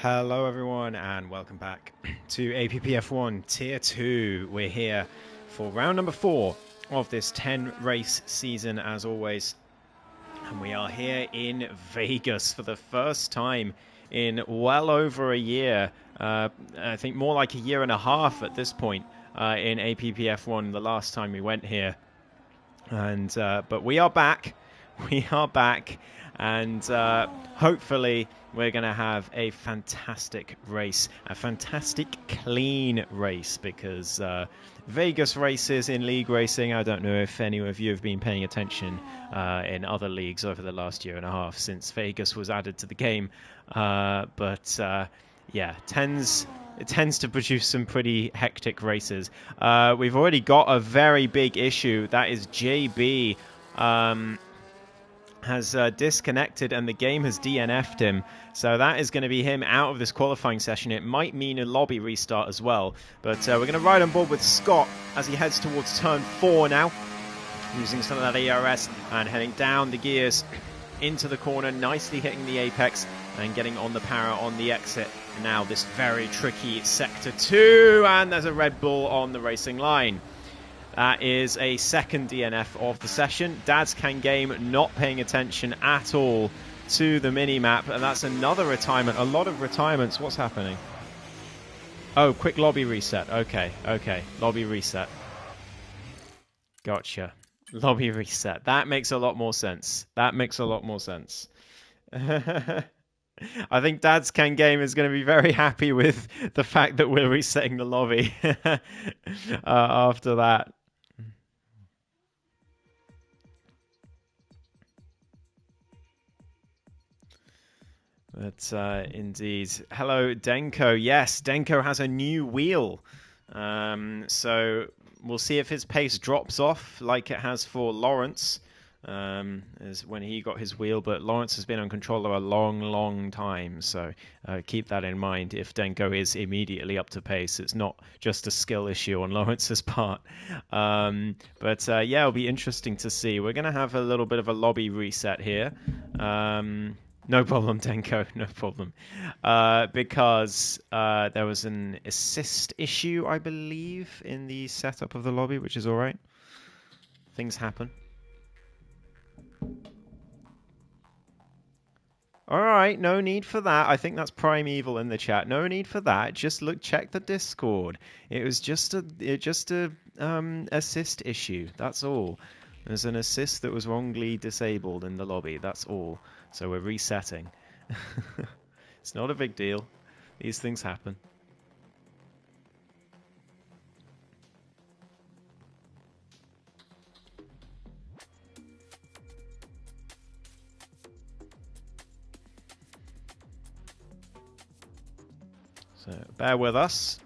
Hello everyone and welcome back to APPF1 Tier 2. We're here for round number 4 of this 10 race season as always. And we are here in Vegas for the first time in well over a year. I think more like a year and a half at this point in APPF1 the last time we went here. And but we are back. We are back. And hopefully we're going to have a fantastic race, a fantastic clean race, because Vegas races in league racing, I don't know if any of you have been paying attention in other leagues over the last year and a half since Vegas was added to the game. But yeah, it tends to produce some pretty hectic races. We've already got a very big issue. That is JB has disconnected and the game has DNF'd him. So that is going to be him out of this qualifying session. It might mean a lobby restart as well. But we're going to ride on board with Scott as he heads towards turn 4 now, using some of that ERS and heading down the gears into the corner, nicely hitting the apex and getting on the para on the exit. And now this very tricky sector 2, and there's a Red Bull on the racing line. That is a second DNF of the session. Dad's Can Game not paying attention at all to the mini-map, and that's another retirement. A lot of retirements. What's happening? Oh, quick lobby reset. Okay. Lobby reset. Gotcha. Lobby reset. That makes a lot more sense. I think Dad's Can Game is going to be very happy with the fact that we're resetting the lobby after that. But indeed. Hello, Denko. Yes, Denko has a new wheel. So we'll see if his pace drops off like it has for Lawrence. As when he got his wheel, but Lawrence has been on controller a long time, so keep that in mind. If Denko is immediately up to pace, it's not just a skill issue on Lawrence's part. But yeah, it'll be interesting to see. We're going to have a little bit of a lobby reset here. No problem, Denko, no problem. Because there was an assist issue, I believe, in the setup of the lobby, which is all right. Things happen. Alright, no need for that. I think that's Primeval in the chat. No need for that. Just check the Discord. It was just a assist issue. That's all. There's an assist that was wrongly disabled in the lobby. That's all. So we're resetting. It's not a big deal. These things happen. So bear with us.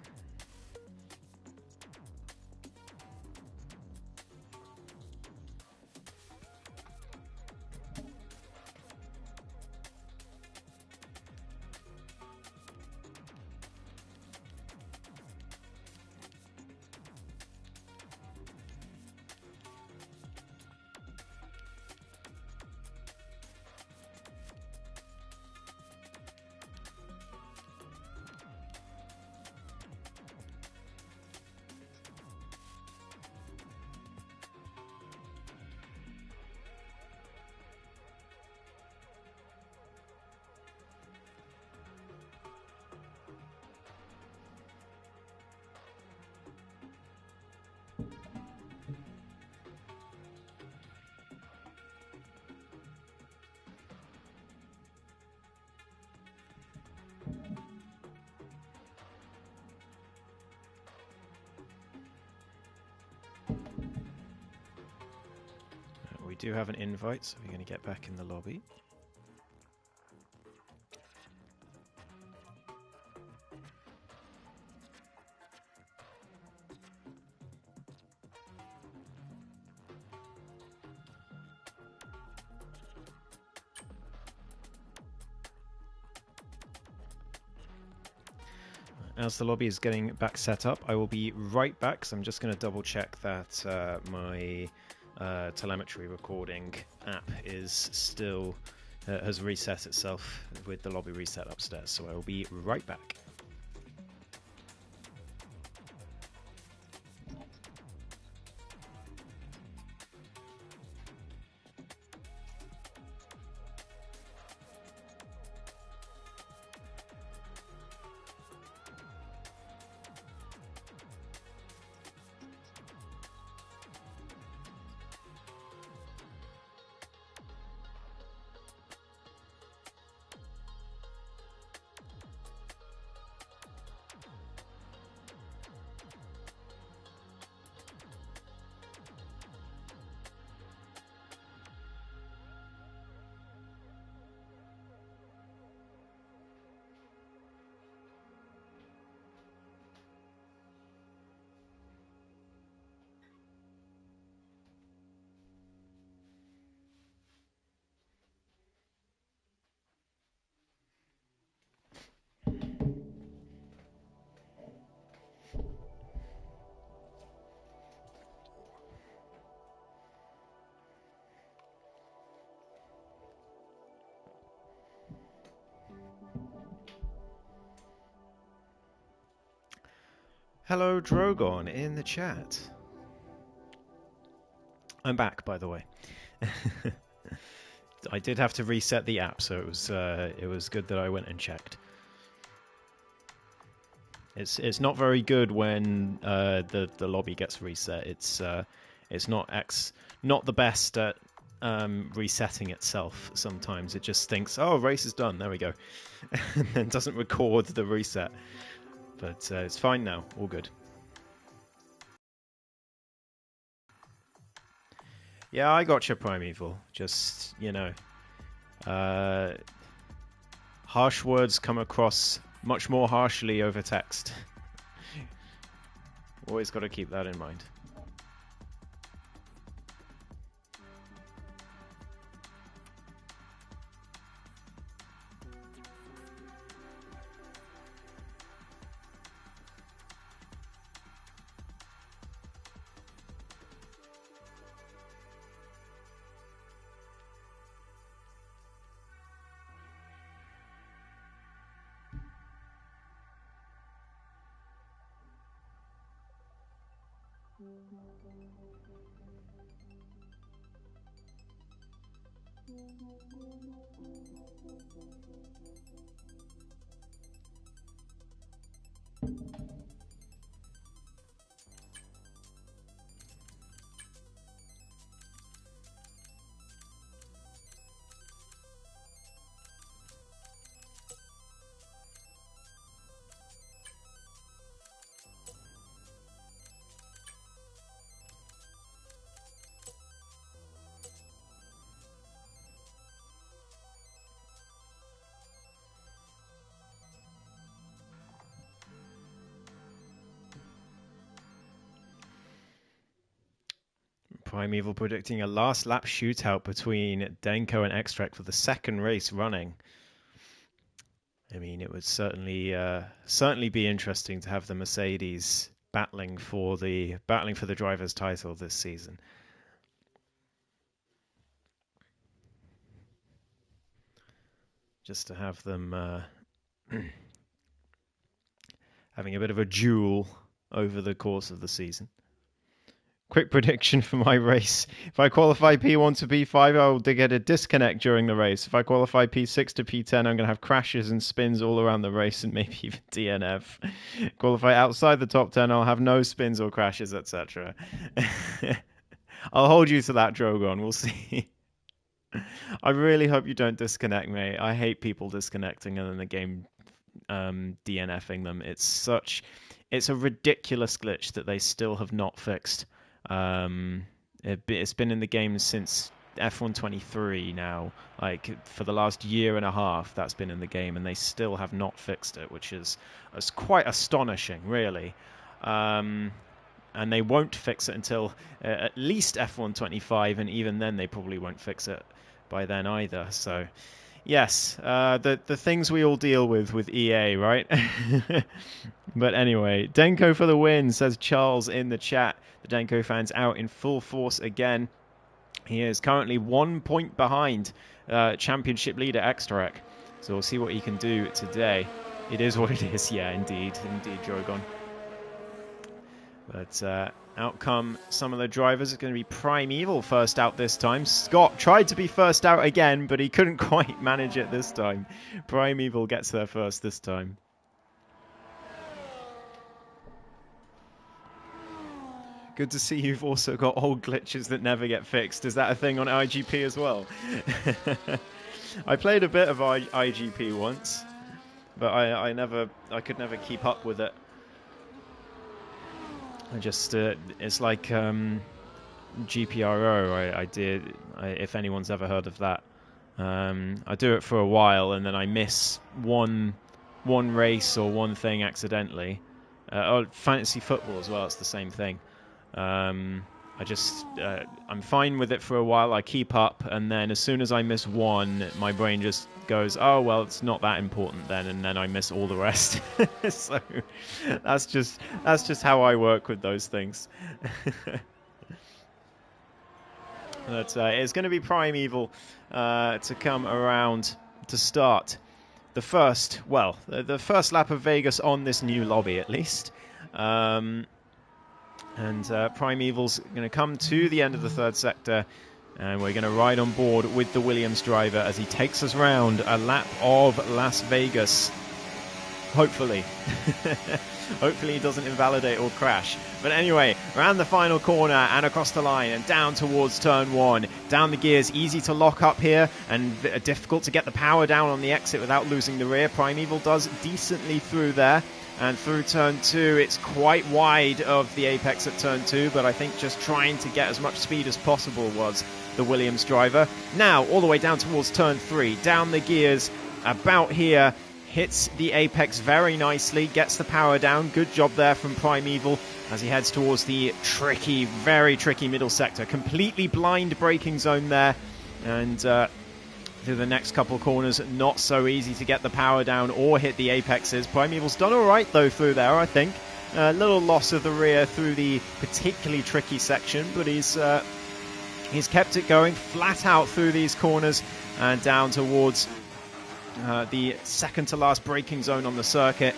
We do have an invite, so we're going to get back in the lobby. As the lobby is getting back set up, I will be right back. So I'm just going to double check that my telemetry recording app is still has reset itself with the lobby reset upstairs. So I will be right back. Hello, Drogon in the chat. I'm back, by the way. I did have to reset the app, so it was good that I went and checked. It's not very good when the lobby gets reset. It's not the best at resetting itself. Sometimes it just thinks, oh, race is done, there we go, and then doesn't record the reset. But it's fine now, all good. Yeah, I got you, Primeval. Just, you know, harsh words come across much more harshly over text. Always got to keep that in mind. Primeval predicting a last lap shootout between Denko and Extract for the second race running. I mean, it would certainly be interesting to have the Mercedes battling for the drivers' title this season. Just to have them having a bit of a duel over the course of the season. Quick prediction for my race. If I qualify P1 to P5, I will get a disconnect during the race. If I qualify P6 to P10, I'm going to have crashes and spins all around the race and maybe even DNF. Qualify outside the top 10, I'll have no spins or crashes, etc. I'll hold you to that, Drogon. We'll see. I really hope you don't disconnect me. I hate people disconnecting and then the game DNFing them. It's a ridiculous glitch that they still have not fixed. It's been in the game since F1 23 now, like for the last year and a half that's been in the game, and they still have not fixed it, which is quite astonishing, really. And they won't fix it until at least F1 25, and even then they probably won't fix it by then either. So yes, the things we all deal with EA, right? But anyway, Denko for the win, says Charles in the chat. The Denko fans out in full force again. He is currently 1 point behind championship leader Extrac. So we'll see what he can do today. It is what it is, yeah, indeed, Drogon. But out come some of the drivers. It's going to be Primeval first out this time. Scott tried to be first out again, but he couldn't quite manage it this time. Primeval gets there first this time. Good to see you've also got old glitches that never get fixed. Is that a thing on IGP as well? I played a bit of IGP once, but I could never keep up with it. I just it's like GPRO. If anyone's ever heard of that, I do it for a while and then I miss one race or one thing accidentally. Or fantasy football as well. It's the same thing. I'm fine with it for a while. I keep up, and then as soon as I miss one, my brain just goes, "Oh well, it's not that important then," and then I miss all the rest. So that's just how I work with those things. But it's going to be Primeval to come around to start the first lap of Vegas on this new lobby, at least. And Primeval's going to come to the end of the third sector, and we're going to ride on board with the Williams driver as he takes us round a lap of Las Vegas. Hopefully. Hopefully he doesn't invalidate or crash. But anyway, around the final corner and across the line and down towards turn one. Down the gears, easy to lock up here and difficult to get the power down on the exit without losing the rear. Primeval does decently through there. And through turn two, it's quite wide of the apex at turn two, but I think just trying to get as much speed as possible was the Williams driver. Now, all the way down towards turn three, down the gears, about here, hits the apex very nicely, gets the power down. Good job there from Primeval as he heads towards the tricky, very tricky middle sector. Completely blind braking zone there, and through the next couple of corners, not so easy to get the power down or hit the apexes. Primeval's done all right, though, through there, I think. A little loss of the rear through the particularly tricky section, but he's kept it going flat out through these corners and down towards the second to last braking zone on the circuit,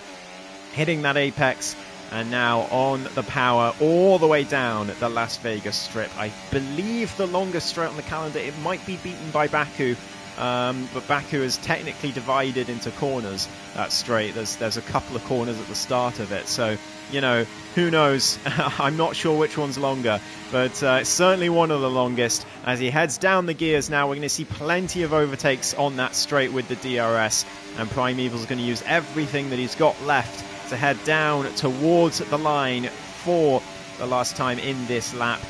hitting that apex, and now on the power all the way down the Las Vegas strip. I believe the longest straight on the calendar. It might be beaten by Baku. But Baku is technically divided into corners, that straight. There's a couple of corners at the start of it. So, you know, who knows? I'm not sure which one's longer. But it's certainly one of the longest. As he heads down the gears now, we're going to see plenty of overtakes on that straight with the DRS. And Primeval's going to use everything that he's got left to head down towards the line for the last time in this lap.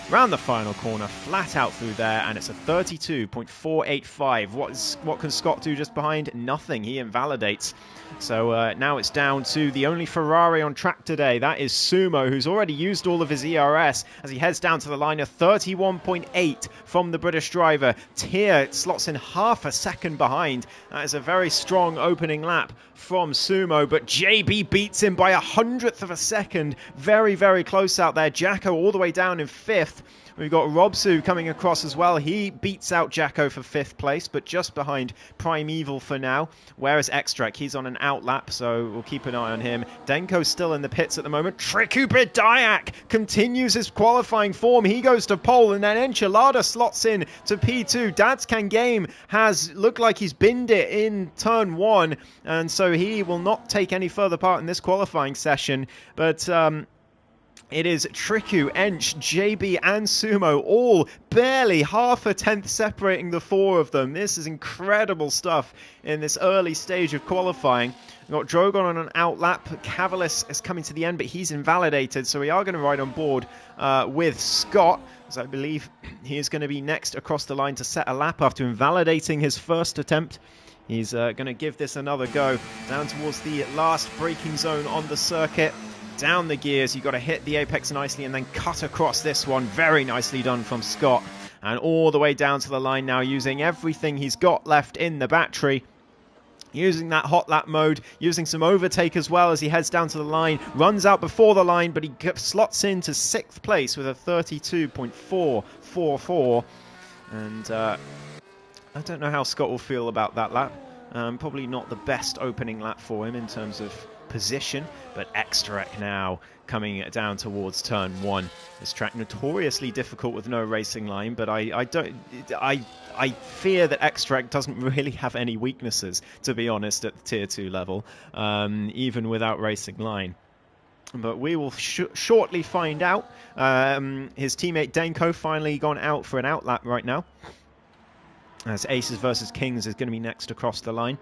Round the final corner, flat out through there, and it's a 32.485. What can Scott do just behind? Nothing. He invalidates. So now it's down to the only Ferrari on track today. That is Sumo, who's already used all of his ERS as he heads down to the line. A 31.8 from the British driver. Tier slots in half a second behind. That is a very strong opening lap from Sumo, but JB beats him by 100th of a second. Very, very close out there. Jacko all the way down in 5th. We've got Robsu coming across as well. He beats out Jacko for 5th place, but just behind Primeval for now. Whereas Extract, he's on an out lap, so we'll keep an eye on him. Denko's still in the pits at the moment. Tricupid Dyak continues his qualifying form. He goes to pole, and then Enchilada slots in to P2. Dadscan Game has looked like he's binned it in turn one, and so he will not take any further part in this qualifying session. But it is Triku, Ench, JB, and Sumo, all barely half a tenth separating the four of them. This is incredible stuff in this early stage of qualifying. We've got Drogon on an out lap. Cavalis is coming to the end, but he's invalidated, so we are going to ride on board with Scott, as I believe he is going to be next across the line to set a lap after invalidating his first attempt. He's going to give this another go down towards the last braking zone on the circuit. Down the gears, you've got to hit the apex nicely and then cut across this one. Very nicely done from Scott. And all the way down to the line now, using everything he's got left in the battery. using that hot lap mode, using some overtake as well as he heads down to the line, runs out before the line, but he slots into 6th place with a 32.444. And I don't know how Scott will feel about that lap. Probably not the best opening lap for him in terms of position, but Extrac now coming down towards turn 1. This track notoriously difficult with no racing line, but I fear that Extrac doesn't really have any weaknesses, to be honest, at the tier 2 level, even without racing line. But we will shortly find out. His teammate Denko finally gone out for an outlap right now, as Aces versus Kings is going to be next across the line.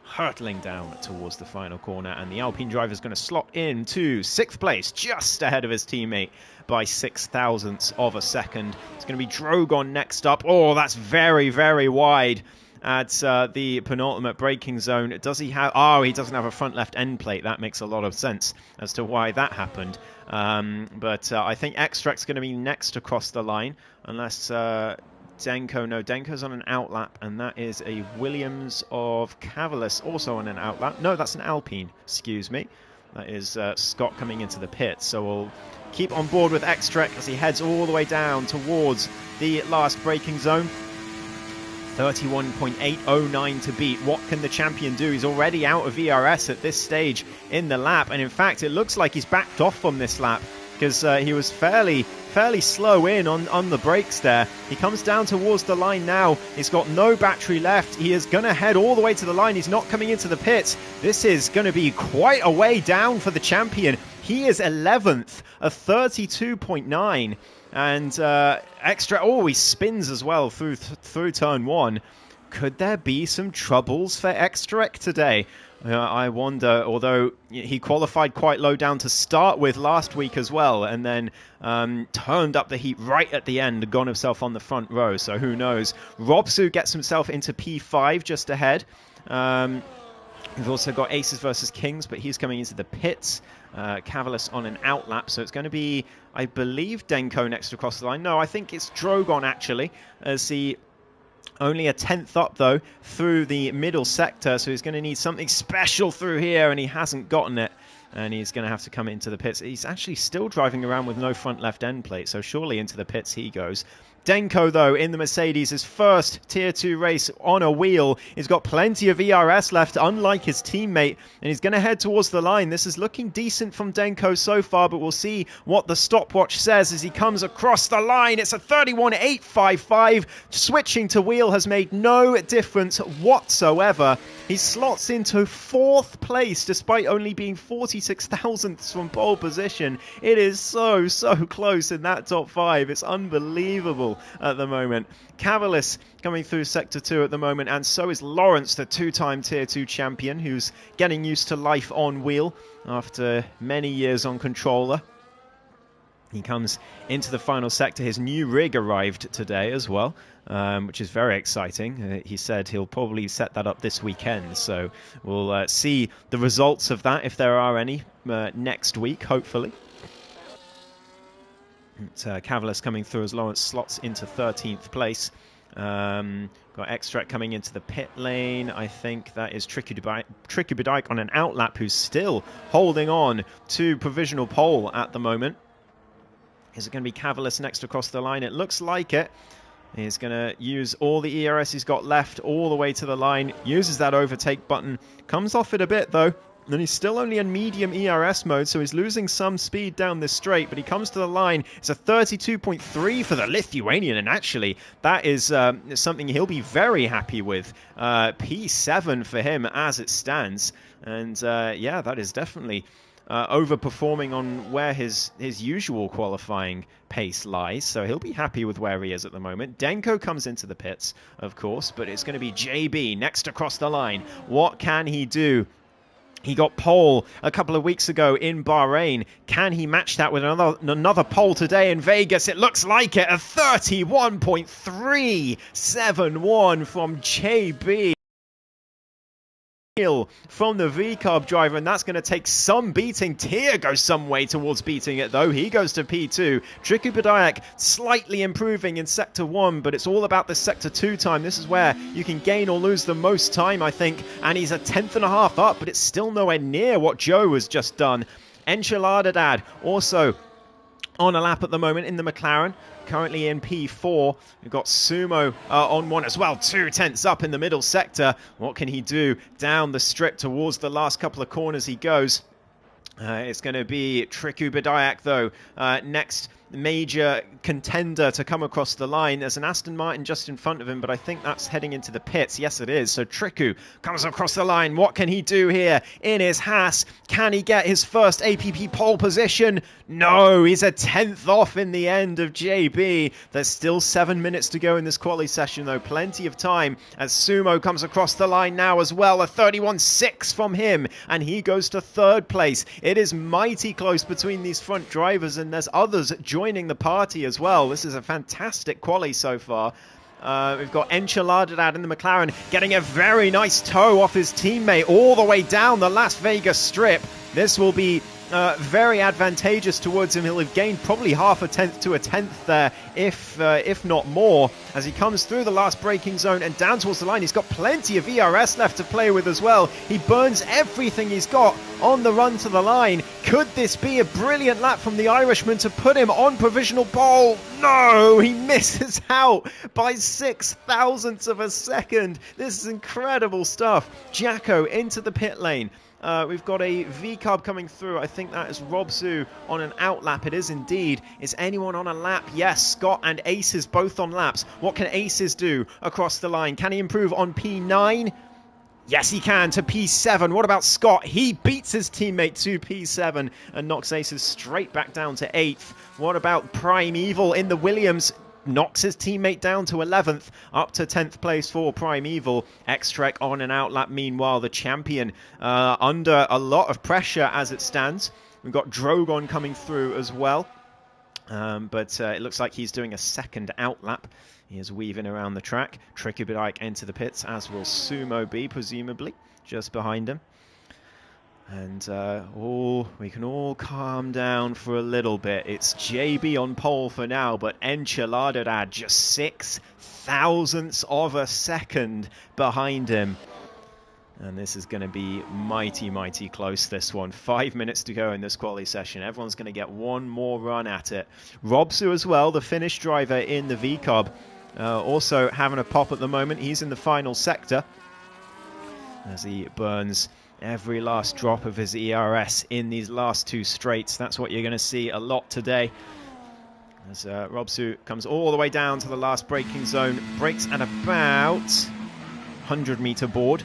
Hurtling down towards the final corner, and the Alpine driver is going to slot into 6th place, just ahead of his teammate by 0.006 of a second. It's going to be Drogon next up. Oh, that's very, very wide at the penultimate braking zone. Does he have... Oh, he doesn't have a front left end plate. That makes a lot of sense as to why that happened. But I think Extract's going to be next across the line, unless... Denko, no, Denko's on an outlap, and that is a Williams of Cavalis also on an outlap. No, that's an Alpine, excuse me. That is Scott coming into the pit. So we'll keep on board with Extract as he heads all the way down towards the last braking zone. 31.809 to beat. What can the champion do? He's already out of ERS at this stage in the lap, and in fact, it looks like he's backed off from this lap, because he was fairly slow in on the brakes there. He comes down towards the line now. He's got no battery left. He is going to head all the way to the line. He's not coming into the pits. This is going to be quite a way down for the champion. He is 11th, a 32.9. And Extra, oh, he spins as well through turn 1. Could there be some troubles for Extrac today? I wonder, although he qualified quite low down to start with last week as well, and then turned up the heat right at the end and gone himself on the front row, so who knows. Robsu gets himself into P5 just ahead. We've also got Aces versus Kings, but he's coming into the pits. Cavalis on an outlap, so it's going to be, I believe, Denko next across the line. No, I think it's Drogon, actually, as he... Only a 10th up, though, through the middle sector, so he's going to need something special through here, and he hasn't gotten it. And he's going to have to come into the pits. He's actually still driving around with no front left end plate, so surely into the pits he goes. Denko, though, in the Mercedes, his first Tier 2 race on a wheel. He's got plenty of ERS left, unlike his teammate, and he's going to head towards the line. This is looking decent from Denko so far, but we'll see what the stopwatch says as he comes across the line. It's a 31.855. Switching to wheel has made no difference whatsoever. He slots into 4th place, despite only being 46 thousandths from pole position. It is so close in that top 5. It's unbelievable at the moment. Cavalis coming through Sector 2 at the moment, and so is Lawrence, the 2-time Tier 2 champion, who's getting used to life on wheel after many years on controller. He comes into the final sector. His new rig arrived today as well, which is very exciting. He said he'll probably set that up this weekend, so we'll see the results of that, if there are any, next week, hopefully. Cavalis coming through as Lawrence slots into 13th place. Got Extract coming into the pit lane. I think that is Tricky Budike on an outlap, who's still holding on to provisional pole at the moment. Is it going to be Cavalis next across the line? It looks like it. He's going to use all the ERS he's got left all the way to the line. Uses that overtake button. Comes off it a bit, though. And he's still only in medium ERS mode, so he's losing some speed down this straight, but he comes to the line. It's a 32.3 for the Lithuanian, and actually, that is something he'll be very happy with. P7 for him as it stands. And yeah, that is definitely overperforming on where his usual qualifying pace lies, so he'll be happy with where he is at the moment. Denko comes into the pits, of course, but it's going to be JB next across the line. What can he do? He got pole a couple of weeks ago in Bahrain. Can he match that with another pole today in Vegas? It looks like it. A 31.371 from JB. from the V-Carb driver, and that's going to take some beating. Tia goes some way towards beating it, though. He goes to P2. Triku Badayak slightly improving in Sector 1, but it's all about the Sector 2 time. This is where you can gain or lose the most time, I think, and he's a 10th.5 up, but it's still nowhere near what Joe has just done. Enchiladadad also on a lap at the moment in the McLaren, currently in P4. We've got Sumo on one as well, 2/10 up in the middle sector. What can he do down the strip towards the last couple of corners he goes? It's going to be Triku Badayak, though, next major contender to come across the line. There's an Aston Martin just in front of him, but I think that's heading into the pits. Yes, it is. So Triku comes across the line. What can he do here in his Haas? Can he get his first APP pole position? No, he's a 10th off in the end of JB. There's still 7 minutes to go in this quali session, though. Plenty of time as Sumo comes across the line now as well. A 31.6 from him, and he goes to 3rd place. It is mighty close between these front drivers, and there's others joining the party as well. This is a fantastic quali so far. We've got Enchiladadad in the McLaren getting a very nice toe off his teammate all the way down the Las Vegas strip. This will be very advantageous towards him. He'll have gained probably half a tenth to a tenth there, if not more, as he comes through the last braking zone and down towards the line. He's got plenty of ERS left to play with as well. He burns everything he's got on the run to the line. Could this be a brilliant lap from the Irishman to put him on provisional pole? No, he misses out by 6,000ths of a second. This is incredible stuff. Jacko into the pit lane. We've got a V-Carb coming through. I think that is Robzu on an out lap. It is indeed. Is anyone on a lap? Yes, Scott and Aces both on laps. What can Aces do across the line? Can he improve on P9? Yes, he can, to P7. What about Scott? He beats his teammate to P7 and knocks Aces straight back down to 8th. What about Prime Evil in the Williams? Knocks his teammate down to 11th, up to 10th place for Prime Evil. X-Trek on an outlap. Meanwhile, the champion under a lot of pressure as it stands. We've got Drogon coming through as well, but it looks like he's doing a second outlap. He is weaving around the track. Triku Badayak enter the pits, as will Sumo be, presumably, just behind him. And we can all calm down for a little bit. It's JB on pole for now, but Enchiladadad just 6,000ths of a second behind him. And this is going to be mighty, mighty close, this one. 5 minutes to go in this quali session. Everyone's going to get one more run at it. Robsu as well, the Finnish driver in the V-Carb, also having a pop at the moment. He's in the final sector as he burns every last drop of his ERS in these last 2 straights. That's what you're going to see a lot today. As Robsu comes all the way down to the last braking zone, brakes at about 100-meter board.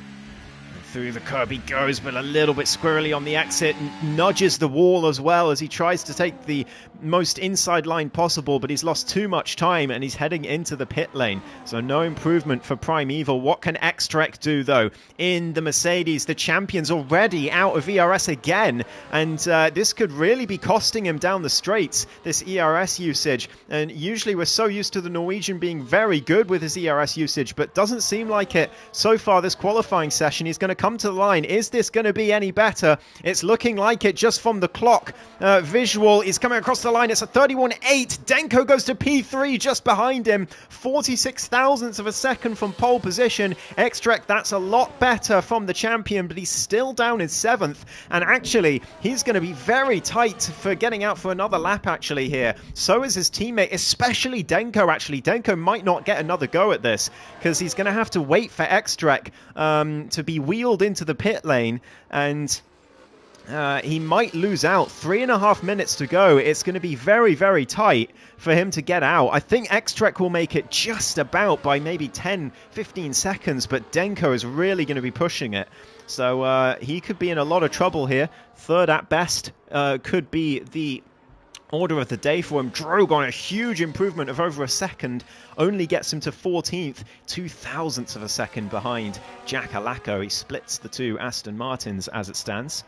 Through the curb he goes, but a little bit squirrely on the exit. Nudges the wall as well as he tries to take the most inside line possible, but he's lost too much time and he's heading into the pit lane. So no improvement for Prime Evil. What can X-Trek do, though? In the Mercedes, the champion's already out of ERS again, and this could really be costing him down the straights, this ERS usage. And usually we're so used to the Norwegian being very good with his ERS usage, but doesn't seem like it so far this qualifying session. He's going to come to the line. Is this going to be any better? It's looking like it just from the clock visual. He's coming across the line. It's a 31.8. Denko goes to P3 just behind him. 46,000ths of a second from pole position. X-Trek, that's a lot better from the champion, but he's still down in 7th. And actually, he's going to be very tight for getting out for another lap actually here. So is his teammate, especially Denko actually. Denko might not get another go at this because he's going to have to wait for X-Trek to be wheeled into the pit lane, and he might lose out. 3.5 minutes to go. It's going to be very, very tight for him to get out. I think X-Trek will make it just about by maybe 10-15 seconds, but Denko is really going to be pushing it. So he could be in a lot of trouble here. 3rd at best could be the order of the day for him. Drogon, a huge improvement of over a second, only gets him to 14th, 2,000ths of a second behind Jack Alacco. He splits the 2 Aston Martins as it stands.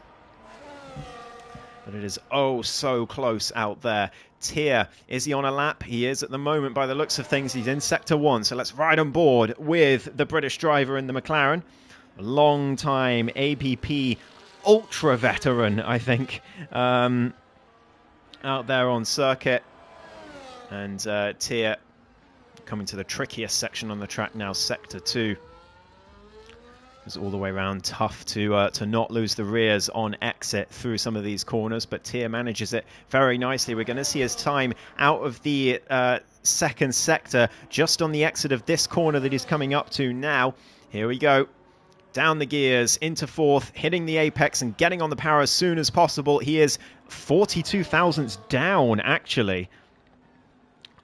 But it is oh so close out there. Tia, is he on a lap? He is at the moment by the looks of things. He's in Sector 1, so let's ride on board with the British driver in the McLaren. long time APP ultra veteran, I think, out there on circuit. And Tier coming to the trickiest section on the track now, Sector 2. It's all the way around tough to not lose the rears on exit through some of these corners, but Tier manages it very nicely. We're going to see his time out of the second sector just on the exit of this corner that he's coming up to now. Here we go. Down the gears, into fourth, hitting the apex and getting on the power as soon as possible. He is 42 thousandths down, actually,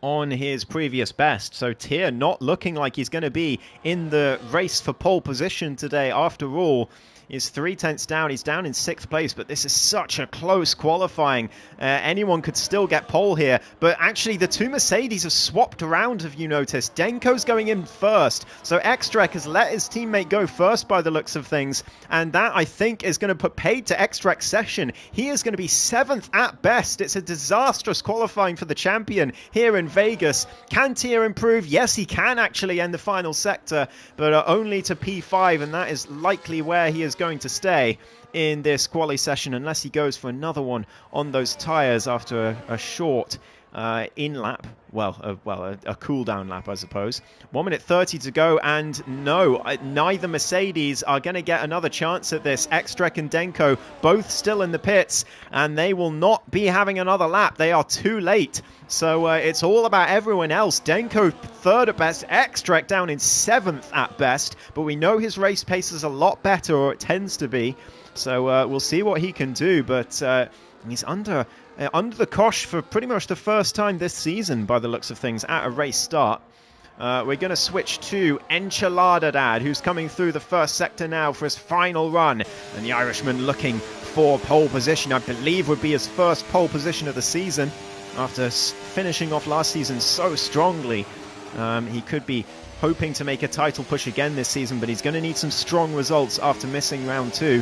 on his previous best. So Tier not looking like he's going to be in the race for pole position today. After all, is 3/10 down. He's down in 6th place, but this is such a close qualifying. Anyone could still get pole here, but actually the two Mercedes have swapped around, have you noticed? Denko's going in first, so Xtrek has let his teammate go first by the looks of things, and that, I think, is going to put paid to Xtrek's session. He is going to be 7th at best. It's a disastrous qualifying for the champion here in Vegas. Can Tier improve? Yes, he can actually end the final sector, but only to P5, and that is likely where he is going to stay in this quali session unless he goes for another one on those tyres after a short in-lap, a cool-down lap, I suppose. 1 minute 30 to go, and no, neither Mercedes are going to get another chance at this. Xtrek and Denko both still in the pits, and they will not be having another lap. They are too late. So it's all about everyone else. Denko 3rd at best, Xtrek down in 7th at best, but we know his race pace is a lot better, or it tends to be. So we'll see what he can do, but he's under the cosh for pretty much the first time this season, by the looks of things, at a race start. We're going to switch to Enchilada Dad, who's coming through the first sector now for his final run. And the Irishman looking for pole position, I believe would be his first pole position of the season. After finishing off last season so strongly, he could be hoping to make a title push again this season, but he's going to need some strong results after missing round 2.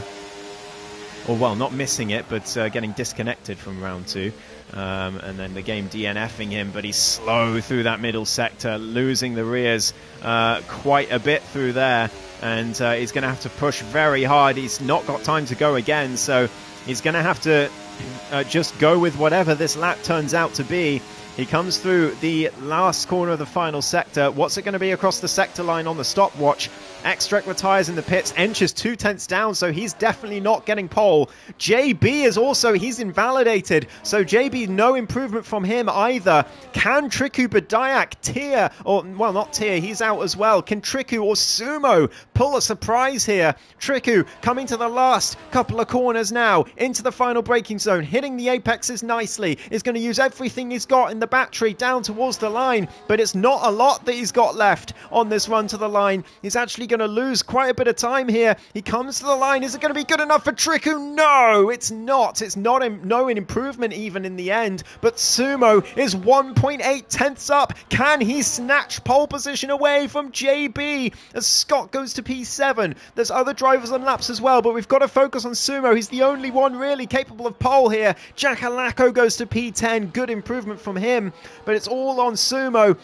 Or, well, not missing it, but getting disconnected from round 2. And then the game DNFing him, but he's slow through that middle sector, losing the rears quite a bit through there. And he's going to have to push very hard. He's not got time to go again, so he's going to have to just go with whatever this lap turns out to be. He comes through the last corner of the final sector. What's it going to be across the sector line on the stopwatch? Xtrek retires in the pits. Ench is 2/10 down, so he's definitely not getting pole. JB is also, he's invalidated, so JB, no improvement from him either. Can Triku Badayak, Tier, or, well, not Tier, he's out as well. Can Triku or Sumo pull a surprise here? Triku coming to the last couple of corners now, into the final braking zone, hitting the apexes nicely, is going to use everything he's got in the battery down towards the line, but it's not a lot that he's got left on this run to the line. He's actually going to lose quite a bit of time here. He comes to the line. Is it going to be good enough for Triku? No, it's not. It's not no improvement even in the end, but Sumo is 1.8 tenths up. Can he snatch pole position away from JB as Scott goes to P7? There's other drivers on laps as well, but we've got to focus on Sumo. He's the only one really capable of pole here. Jackalacco goes to P10. Good improvement from him, but it's all on Sumo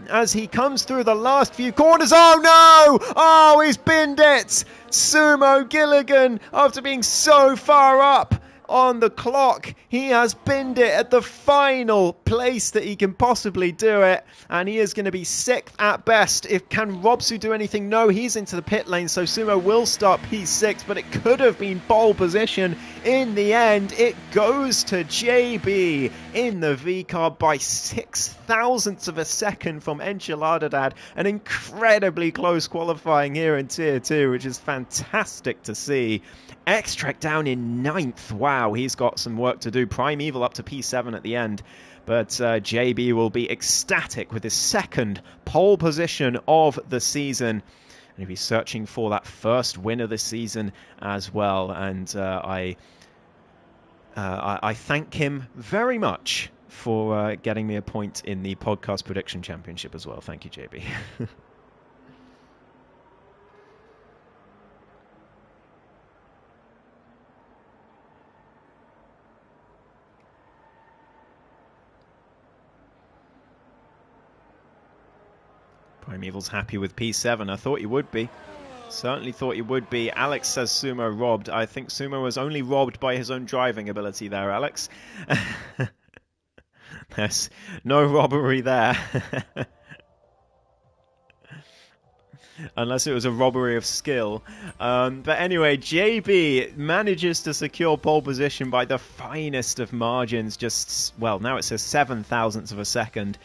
as he comes through the last few corners. Oh no! Oh, he's binned it! Sumo Gilligan, after being so far up on the clock, he has binned it at the final place that he can possibly do it, and he is going to be 6th at best. Can Robsu do anything? No, he's into the pit lane, so Sumo will start P6, but it could have been pole position. In the end, it goes to JB in the V car by 6 thousandths of a second from Enchilada Dad. An incredibly close qualifying here in Tier 2, which is fantastic to see. Xtrek down in 9th. Wow, he's got some work to do. Primeval up to P7 at the end. But JB will be ecstatic with his 2nd pole position of the season. And he'll be searching for that first win of the season as well. And I thank him very much for getting me a point in the podcast prediction championship as well. Thank you, JB. Primeval's happy with P7. I thought he would be. Certainly thought he would be. Alex says Sumo robbed. I think Sumo was only robbed by his own driving ability there, Alex. There's no robbery there. Unless it was a robbery of skill. But anyway, JB manages to secure pole position by the finest of margins. Just, well, now it says 7 thousandths of a second.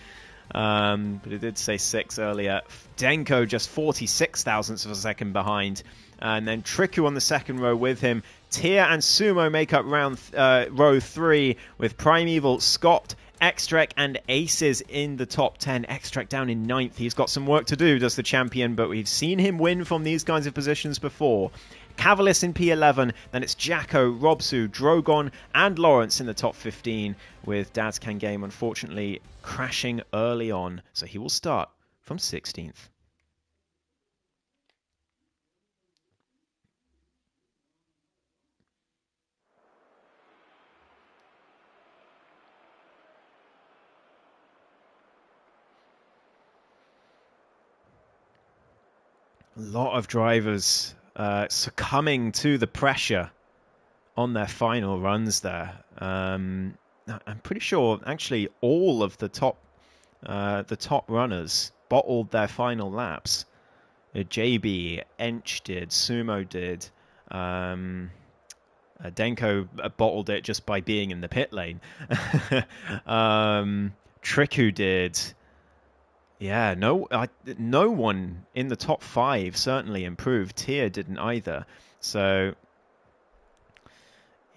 But it did say 6 earlier. Denko just 46 thousandths of a second behind. And then Triku on the second row with him. Tia and Sumo make up row 3 with Primeval, Scott, Extrek and Aces in the top 10. Extrek down in 9th. He's got some work to do, does the champion, but we've seen him win from these kinds of positions before. Cavalis in P11, then it's Jacko, Robsu, Drogon and Lawrence in the top 15, with Dazcan Game unfortunately crashing early on, so he will start from 16th. A lot of drivers succumbing to the pressure on their final runs there. I'm pretty sure actually all of the top runners bottled their final laps. JB, Ench did, Sumo did, Denko bottled it just by being in the pit lane. Triku did. Yeah, no one in the top 5 certainly improved. Tia didn't either. So,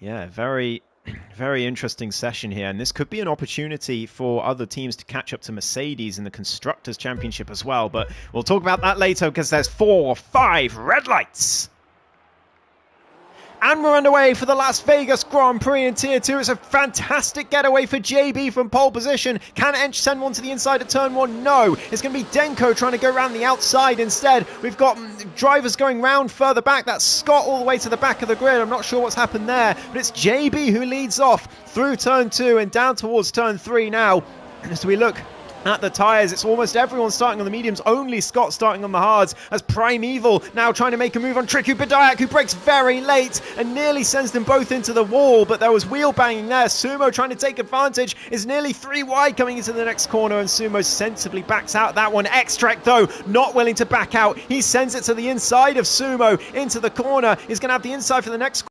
yeah, very, very interesting session here. And this could be an opportunity for other teams to catch up to Mercedes in the Constructors' Championship as well. But we'll talk about that later because there's 4 or 5 red lights. And we're underway for the Las Vegas Grand Prix in Tier 2. It's a fantastic getaway for JB from pole position. Can Ench send one to the inside of Turn 1? No. It's going to be Denko trying to go around the outside instead. We've got drivers going round further back. That's Scott all the way to the back of the grid. I'm not sure what's happened there. But it's JB who leads off through Turn 2 and down towards Turn 3 now. As we look at the tyres, it's almost everyone starting on the mediums, only Scott starting on the hards, as Primeval now trying to make a move on Triku Badayak, who breaks very late and nearly sends them both into the wall, but there was wheel banging there. Sumo trying to take advantage, is nearly 3 wide coming into the next corner, and Sumo sensibly backs out that one. Extract though, not willing to back out, he sends it to the inside of Sumo into the corner. He's going to have the inside for the next corner.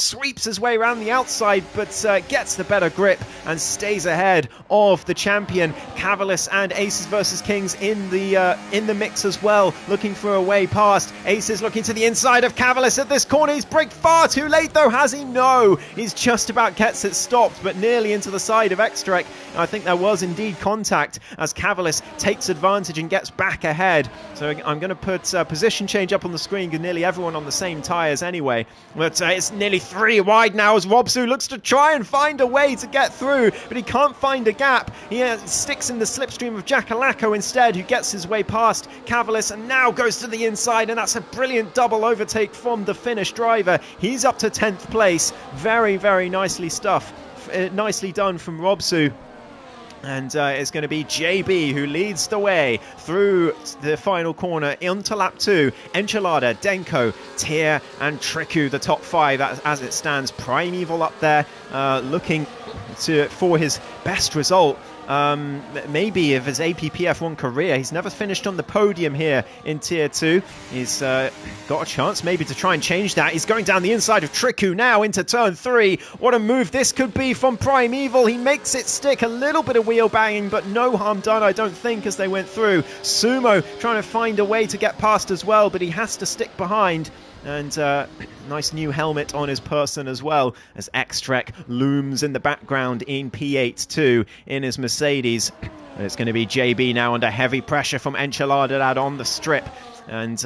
Sweeps his way around the outside, but gets the better grip and stays ahead of the champion. Cavalis and Aces versus Kings in the mix as well, looking for a way past. Aces looking to the inside of Cavalis at this corner. He's braked far too late though, has he? No, he's just about gets it stopped, but nearly into the side of Extrek. I think there was indeed contact as Cavalis takes advantage and gets back ahead. So I'm going to put position change up on the screen, with nearly everyone on the same tyres anyway. But it's nearly 3 wide now as Robsu looks to try and find a way to get through, but he can't find a gap. He sticks in the slipstream of Jackalako instead, who gets his way past Cavalis and now goes to the inside, and that's a brilliant double overtake from the Finnish driver. He's up to 10th place. Very, very nicely nicely done from Robsu. And it's going to be JB who leads the way through the final corner onto lap 2. Enchilada, Denko, Tia and Triku, the top 5 as it stands. Primeval up there looking for his best result. Maybe of his APPF1 career. He's never finished on the podium here in Tier 2. He's got a chance maybe to try and change that. He's going down the inside of Triku now into Turn 3. What a move this could be from Primeval. He makes it stick. A little bit of wheel banging, but no harm done, I don't think, as they went through. Sumo trying to find a way to get past as well, but he has to stick behind. And nice new helmet on his person as well, as Extrek looms in the background in P8 too in his Mercedes. And it's going to be JB now under heavy pressure from Enchilada on the strip. And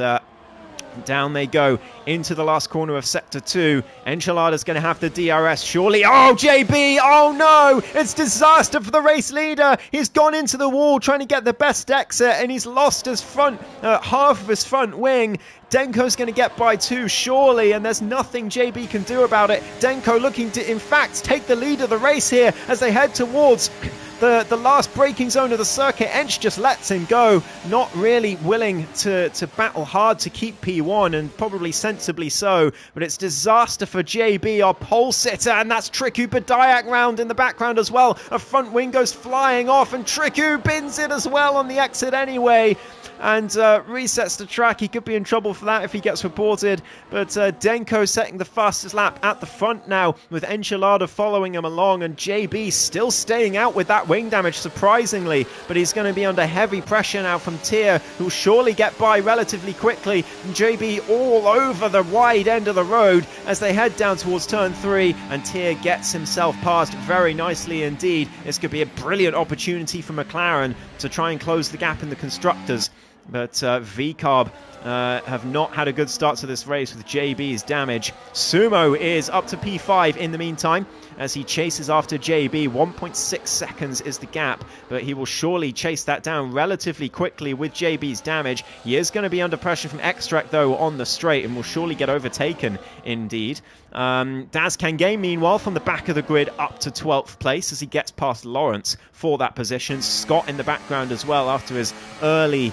down they go into the last corner of Sector 2. Enchilada's going to have the DRS, surely. Oh, JB! Oh, no! It's disaster for the race leader. He's gone into the wall trying to get the best exit, and he's lost his half of his front wing. Denko's going to get by too, surely, and there's nothing JB can do about it. Denko looking to, in fact, take the lead of the race here as they head towards the last braking zone of the circuit. Ensch just lets him go, not really willing to battle hard to keep P1, and probably sensibly so. But it's disaster for JB, our pole sitter, and that's Triku Badayak round in the background as well. A front wing goes flying off, and Triku bins it as well on the exit anyway, and resets the track. He could be in trouble for that if he gets reported, but Denko setting the fastest lap at the front now, with Enchilada following him along, and JB still staying out with that wing damage, surprisingly, but he's going to be under heavy pressure now from Tier, who'll surely get by relatively quickly. And JB all over the wide end of the road as they head down towards turn 3, and Tier gets himself past very nicely indeed. This could be a brilliant opportunity for McLaren to try and close the gap in the constructors, but VCarb have not had a good start to this race with JB's damage. Sumo is up to P5 in the meantime as he chases after JB. 1.6 seconds is the gap, but he will surely chase that down relatively quickly with JB's damage. He is going to be under pressure from Extract though on the straight, and will surely get overtaken indeed. Daz Kangay meanwhile from the back of the grid up to 12th place as he gets past Lawrence for that position. Scott in the background as well after his early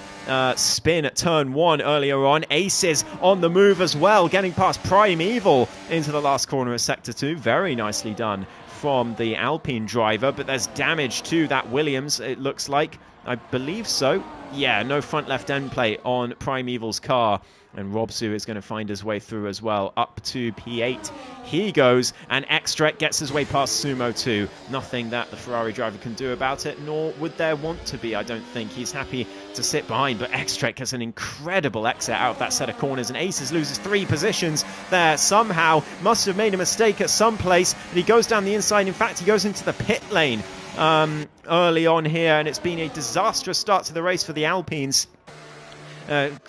spin at turn 1 earlier on. Aces on the move as well, getting past Primeval into the last corner of Sector 2. Very nicely done from the Alpine driver, but there's damage to that Williams, it looks like. I believe so. Yeah, no front left end plate on Primeval's car. And Robsu is going to find his way through as well, up to P8. He goes, and Extrek gets his way past Sumo too. Nothing that the Ferrari driver can do about it, nor would there want to be, I don't think. He's happy to sit behind, but Extrek has an incredible exit out of that set of corners, and Aces loses 3 positions there somehow. Must have made a mistake at some place, but he goes down the inside. In fact, he goes into the pit lane early on here, and it's been a disastrous start to the race for the Alpines.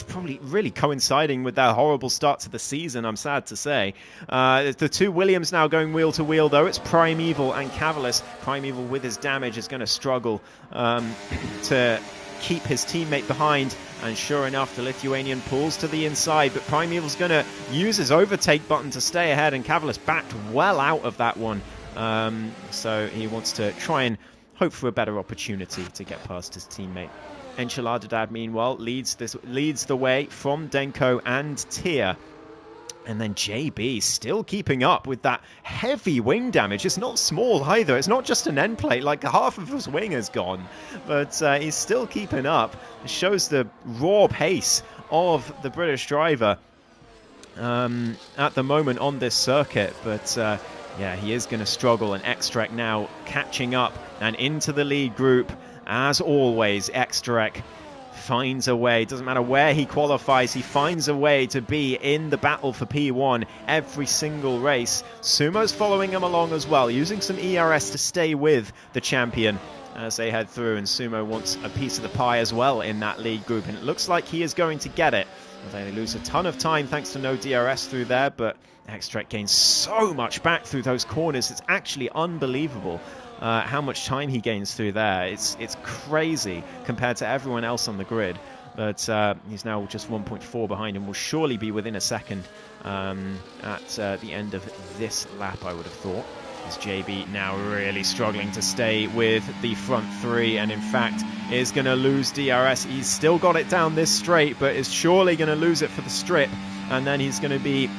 Probably really coinciding with that horrible start to the season, I'm sad to say. The 2 Williams now going wheel to wheel, though. It's Primeval and Cavalis. Primeval with his damage is going to struggle to keep his teammate behind, and sure enough, the Lithuanian pulls to the inside, but Primeval's going to use his overtake button to stay ahead, and Cavalis backed well out of that one. So he wants to try and hope for a better opportunity to get past his teammate. Enchiladadad, meanwhile, leads the way from Denko and Tier. And then JB still keeping up with that heavy wing damage. It's not small either. It's not just an end plate. Like, half of his wing is gone. But he's still keeping up. It shows the raw pace of the British driver at the moment on this circuit. But yeah, he is going to struggle. And Extract now catching up and into the lead group. As always, Extract finds a way. Doesn't matter where he qualifies, he finds a way to be in the battle for P1 every single race. Sumo's following him along as well, using some ERS to stay with the champion as they head through, and Sumo wants a piece of the pie as well in that lead group, and it looks like he is going to get it. They lose a ton of time thanks to no DRS through there, but Extract gains so much back through those corners. It's actually unbelievable how much time he gains through there. It's crazy compared to everyone else on the grid. But he's now just 1.4 behind and will surely be within a second at the end of this lap, I would have thought. As JB now really struggling to stay with the front 3, and in fact is going to lose DRS. He's still got it down this straight, but is surely going to lose it for the strip, and then he's going to be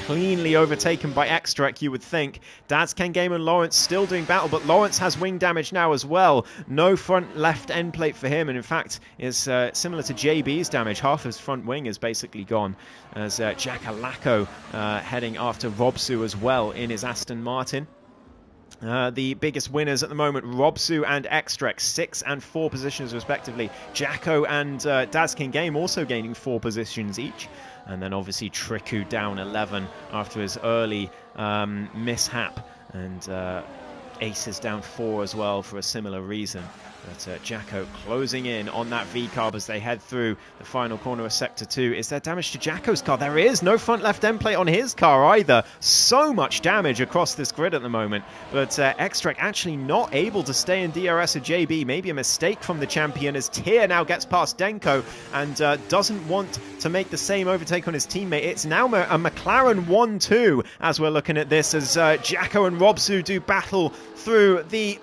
cleanly overtaken by Extract, you would think. Daz Kangame and Lawrence still doing battle, but Lawrence has wing damage now as well. No front left end plate for him, and in fact is similar to JB's damage. Half his front wing is basically gone, as Jack Alako heading after Robsu as well in his Aston Martin. The biggest winners at the moment, Robsu and Extract, 6 and 4 positions respectively. Jacko and Daz Kangame also gaining 4 positions each. And then obviously Triku down 11 after his early mishap. And Ace is down 4 as well for a similar reason. But Jacko closing in on that V-carb as they head through the final corner of Sector 2. Is there damage to Jacko's car? There is. No front left end plate on his car either. So much damage across this grid at the moment. But Extract actually not able to stay in DRS of JB. Maybe a mistake from the champion as Tier now gets past Denko and doesn't want to make the same overtake on his teammate. It's now a McLaren 1-2 as we're looking at this, as Jacko and Robsu do battle through the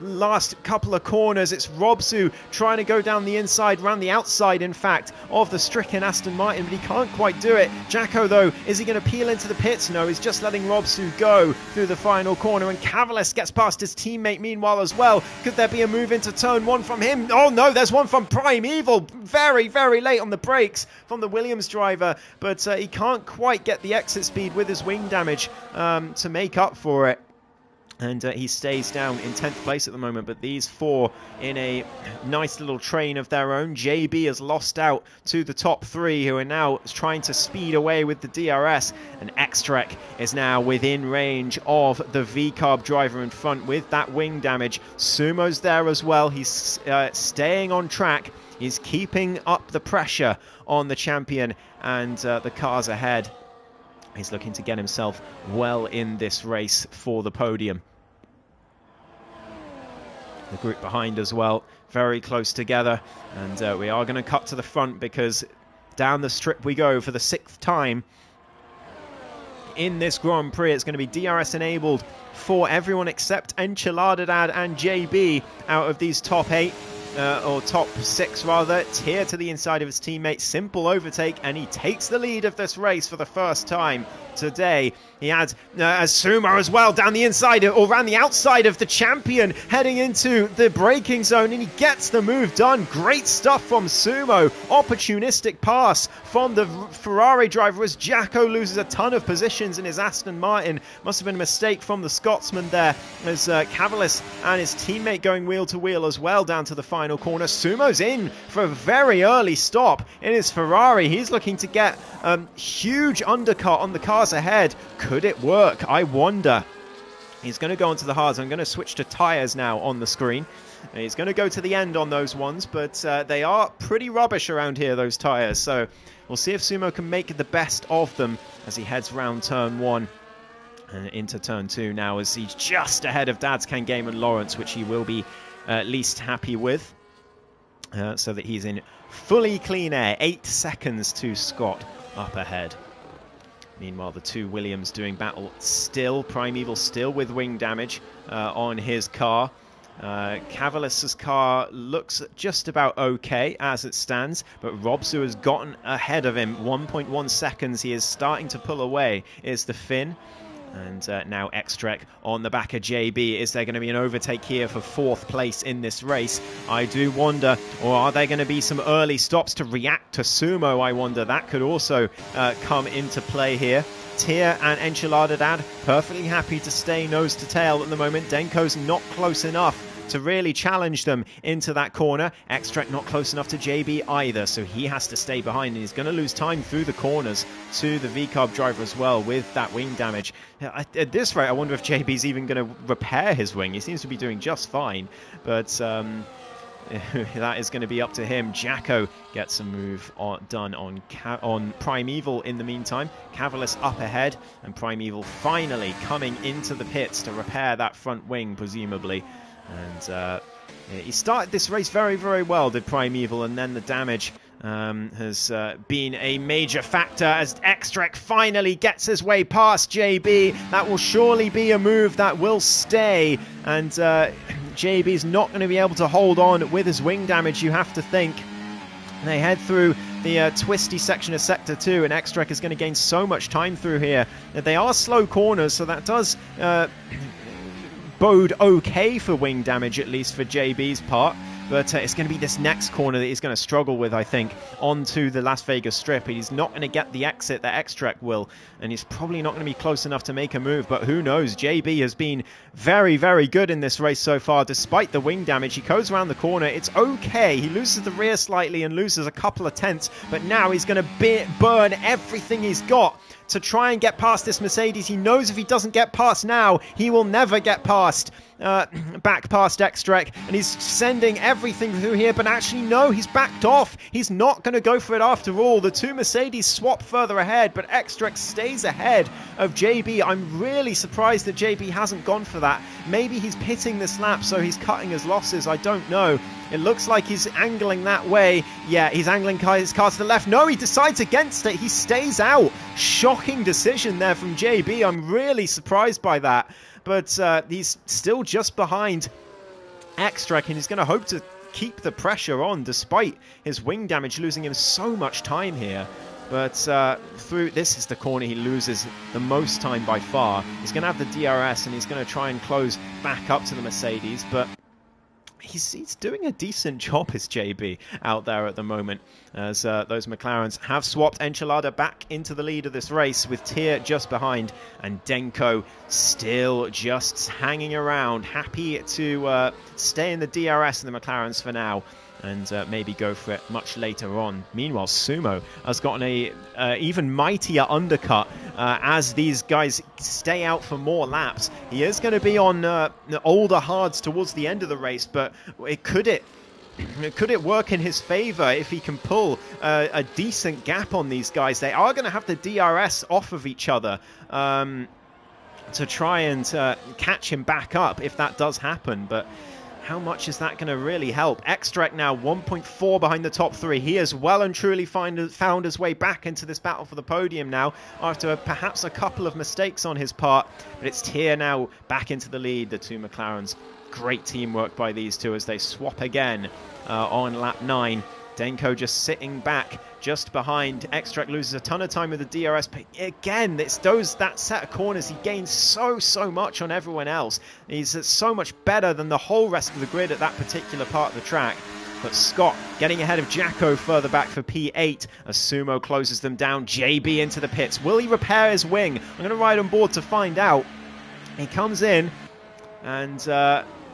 last couple of corners. It's Robsu trying to go down the inside, round the outside, in fact, of the stricken Aston Martin, but he can't quite do it. Jacko, though, is he going to peel into the pits? No, he's just letting Robsu go through the final corner, and Cavalis gets past his teammate meanwhile as well. Could there be a move into turn one from him? Oh no, there's one from Primeval. Very, very late on the brakes from the Williams driver, but he can't quite get the exit speed with his wing damage to make up for it. And he stays down in 10th place at the moment, but these four in a nice little train of their own. JB has lost out to the top three, who are now trying to speed away with the DRS, and Xtrek is now within range of the V-Carb driver in front with that wing damage. Sumo's there as well. He's staying on track. He's keeping up the pressure on the champion, and the cars ahead. He's looking to get himself well in this race for the podium. The group behind as well, very close together, and we are going to cut to the front because down the strip we go for the 6th time in this Grand Prix. It's going to be DRS enabled for everyone except Enchiladadad and JB out of these top 8. Or top 6 rather. Tear to the inside of his teammate, simple overtake, and he takes the lead of this race for the first time today. He had Sumo as well down the inside or around the outside of the champion, heading into the braking zone, and he gets the move done. Great stuff from Sumo. Opportunistic pass from the Ferrari driver as Jacko loses a ton of positions in his Aston Martin. Must have been a mistake from the Scotsman there, as Cavalis and his teammate going wheel to wheel as well down to the final corner. Sumo's in for a very early stop in his Ferrari. He's looking to get a huge undercut on the cars ahead. Could it work? I wonder. He's going to go onto the hards. I'm going to switch to tyres now on the screen. He's going to go to the end on those ones, but they are pretty rubbish around here, those tyres. So we'll see if Sumo can make the best of them as he heads round turn 1 and into turn 2 now, as he's just ahead of Dad's Kangame and Lawrence, which he will be least happy with, so that he's in fully clean air. 8 seconds to Scott up ahead. Meanwhile, the two Williams doing battle still. Primeval still with wing damage on his car. Cavalis's car looks just about okay as it stands, but Robsu has gotten ahead of him. 1.1 seconds. He is starting to pull away. Is the Finn. And now Xtrek on the back of JB. Is there going to be an overtake here for 4th place in this race? I do wonder. Or are there going to be some early stops to react to Sumo? I wonder. That could also come into play here. Tyr and Enchiladadad perfectly happy to stay nose to tail at the moment. Denko's not close enough to really challenge them into that corner. Xtrek not close enough to JB either, so he has to stay behind, and he's going to lose time through the corners to the V-Carb driver as well with that wing damage. At this rate, I wonder if JB's even going to repair his wing. He seems to be doing just fine, but that is going to be up to him. Jacko gets a move done on Primeval in the meantime. Cavalis up ahead, and Primeval finally coming into the pits to repair that front wing, presumably. And he started this race very, very well, did Primeval, and then the damage has been a major factor as Xtrek finally gets his way past JB. That will surely be a move that will stay, and JB's not going to be able to hold on with his wing damage, you have to think. They head through the twisty section of Sector 2, and Xtrek is going to gain so much time through here. They are slow corners, so that does bode okay for wing damage, at least for JB's part. But it's going to be this next corner that he's going to struggle with, I think, onto the Las Vegas Strip. He's not going to get the exit that Xtrek will, and he's probably not going to be close enough to make a move, but who knows? JB has been very, very good in this race so far, despite the wing damage. He goes around the corner. It's okay. He loses the rear slightly and loses a couple of tenths, but now he's going to burn everything he's got to try and get past this Mercedes. He knows if he doesn't get past now, he will never get past back past Xtrek, and he's sending everything through here, but actually no, he's backed off. He's not going to go for it after all. The two Mercedes swap further ahead, but Xtrek stays ahead of JB. I'm really surprised that JB hasn't gone for that. Maybe he's pitting this lap, so he's cutting his losses. I don't know. It looks like he's angling that way. Yeah, he's angling his car to the left. No, he decides against it. He stays out. Shocking decision there from JB. I'm really surprised by that. But he's still just behind Extrack, and he's going to hope to keep the pressure on despite his wing damage, losing him so much time here. But through this is the corner he loses the most time by far. He's going to have the DRS, and he's going to try and close back up to the Mercedes, but he's doing a decent job as JB out there at the moment, as those McLarens have swapped Enchilada back into the lead of this race, with Tyr just behind and Denko still just hanging around, happy to stay in the DRS in the McLarens for now, and maybe go for it much later on. Meanwhile, Sumo has gotten a even mightier undercut as these guys stay out for more laps. He is going to be on the older hards towards the end of the race, but could it work in his favor if he can pull a decent gap on these guys? They are going to have the DRS off of each other to try and catch him back up if that does happen, but how much is that going to really help? Extract now 1.4 behind the top three. He has well and truly found his way back into this battle for the podium now, after perhaps a couple of mistakes on his part. But it's Tyr now back into the lead, the two McLarens. Great teamwork by these two as they swap again on lap 9. Denko just sitting back just behind. Extract loses a ton of time with the DRS, but again, it's that set of corners. He gains so much on everyone else. He's so much better than the whole rest of the grid at that particular part of the track. But Scott getting ahead of Jacko further back for P8 as Sumo closes them down. JB into the pits. Will he repair his wing? I'm going to ride on board to find out. He comes in, and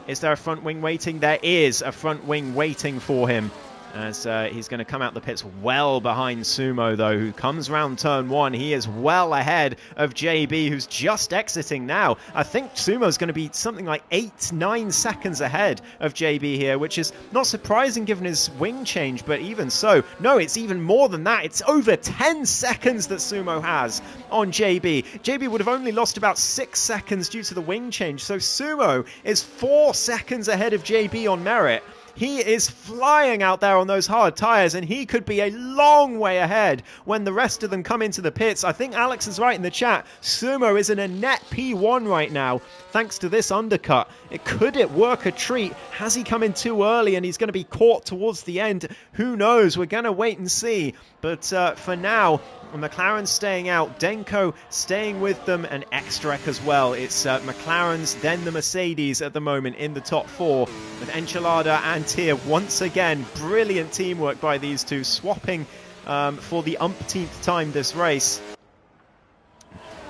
is there a front wing waiting? There is a front wing waiting for him, as he's going to come out the pits well behind Sumo, though, who comes round turn 1. He is well ahead of JB, who's just exiting now. I think Sumo's going to be something like 8-9 seconds ahead of JB here, which is not surprising given his wing change, but even so, no, it's even more than that. It's over 10 seconds that Sumo has on JB. JB would have only lost about 6 seconds due to the wing change, so Sumo is 4 seconds ahead of JB on merit. He is flying out there on those hard tyres, and he could be a long way ahead when the rest of them come into the pits. I think Alex is right in the chat. Sumo is in a net P1 right now, thanks to this undercut. Could it work a treat? Has he come in too early and he's going to be caught towards the end? Who knows? We're going to wait and see. But for now, McLaren's staying out, Denko staying with them, and Extrac as well. It's McLaren's, then the Mercedes at the moment in the top 4, with Enchilada and Tyr once again. Brilliant teamwork by these two, swapping for the umpteenth time this race.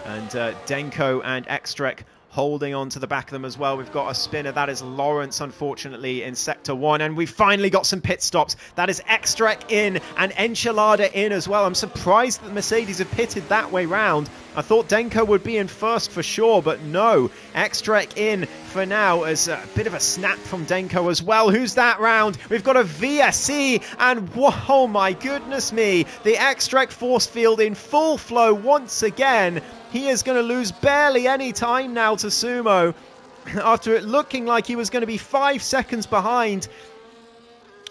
And Denko and Extrac holding on to the back of them as well. We've got a spinner. That is Lawrence, unfortunately, in Sector 1. And we finally got some pit stops. That is Extrac in and Enchilada in as well. I'm surprised that the Mercedes have pitted that way round. I thought Denko would be in first for sure, but no. Extrac in for now, as a bit of a snap from Denko as well. Who's that round? We've got a VSE, and whoa, my goodness me. The Extrac force field in full flow once again. He is going to lose barely any time now to Sumo, after it looking like he was going to be 5 seconds behind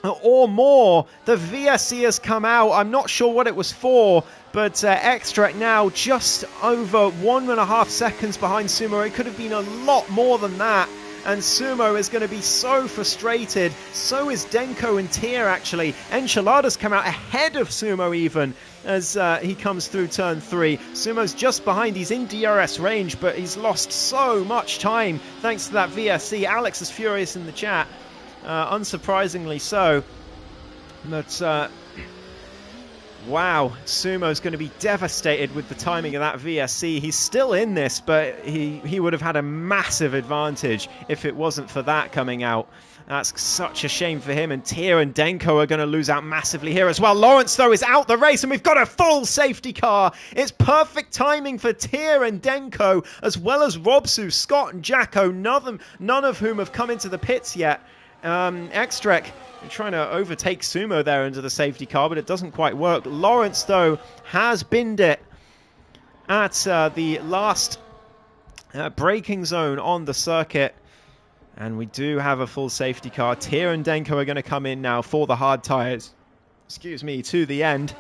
or more. The VSC has come out. I'm not sure what it was for, but Extract now just over 1.5 seconds behind Sumo. It could have been a lot more than that. And Sumo is going to be so frustrated. So is Denko and Tyr, actually. Enchilada's come out ahead of Sumo even, as he comes through turn 3. Sumo's just behind. He's in DRS range, but he's lost so much time thanks to that VSC. Alex is furious in the chat, unsurprisingly so. But wow, Sumo's going to be devastated with the timing of that VSC. He's still in this, but he would have had a massive advantage if it wasn't for that coming out. That's such a shame for him, and Tyr and Denko are going to lose out massively here as well. Lawrence, though, is out the race, and we've got a full safety car. It's perfect timing for Tyr and Denko, as well as Robsu, Scott, and Jacko, none of whom have come into the pits yet. Extrac trying to overtake Sumo there into the safety car, but it doesn't quite work. Lawrence, though, has binned it at the last braking zone on the circuit. And we do have a full safety car. Tyr and Denko are going to come in now for the hard tyres. Excuse me, to the end.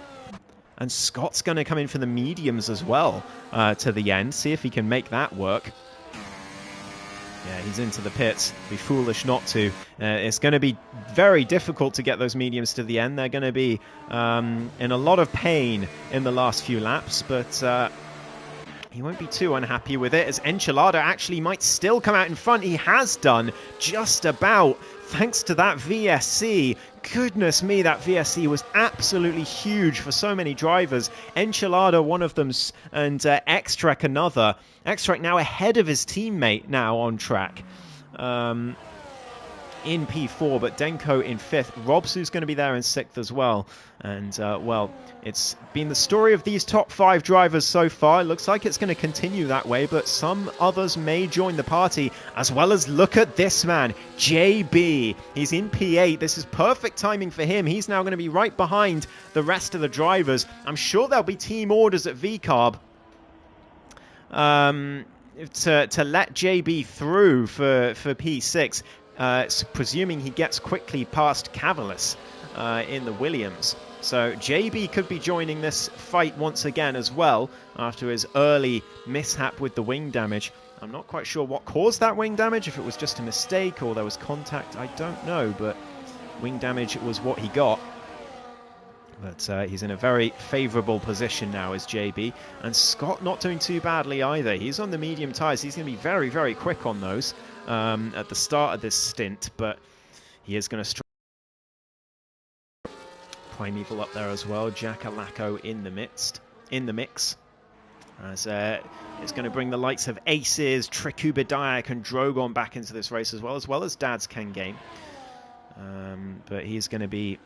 And Scott's going to come in for the mediums as well to the end. See if he can make that work. Yeah, he's into the pits. Be foolish not to. It's going to be very difficult to get those mediums to the end. They're going to be in a lot of pain in the last few laps, but he won't be too unhappy with it, as Enchilada actually might still come out in front. He has done just about, thanks to that VSC. Goodness me, that VSC was absolutely huge for so many drivers. Enchilada, one of them, and X-Trek another. X-Trek now ahead of his teammate now on track. In P4, but Denko in 5th. Robsu's going to be there in 6th as well. And, well, it's been the story of these top 5 drivers so far. It looks like it's going to continue that way, but some others may join the party, as well as look at this man, JB. He's in P8. This is perfect timing for him. He's now going to be right behind the rest of the drivers. I'm sure there'll be team orders at VCARB to let JB through for P6. Presuming he gets quickly past Cavalis in the Williams. So JB could be joining this fight once again as well after his early mishap with the wing damage. I'm not quite sure what caused that wing damage, if it was just a mistake or there was contact, I don't know, but wing damage was what he got. But he's in a very favourable position now as JB. And Scott not doing too badly either. He's on the medium tyres. He's going to be very, very quick on those at the start of this stint. But he is going to strike. Primeval up there as well. Jackalacko in the mix. As it's going to bring the likes of Aces, Trikubidayak and Drogon back into this race as well as Dad's Ken Game. But he's going to be...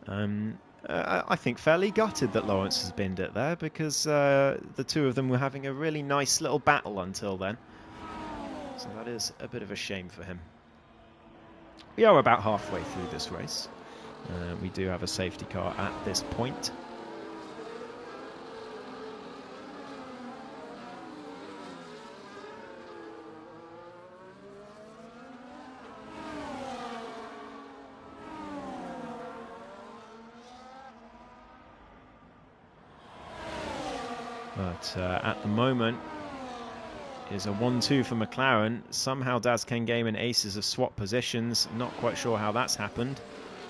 I think fairly gutted that Lawrence has binned it there, because the two of them were having a really nice little battle until then. So that is a bit of a shame for him. We are about halfway through this race. We do have a safety car at this point. But at the moment, is a 1-2 for McLaren. Somehow Daz Ken Game and Aces have swapped positions. Not quite sure how that's happened.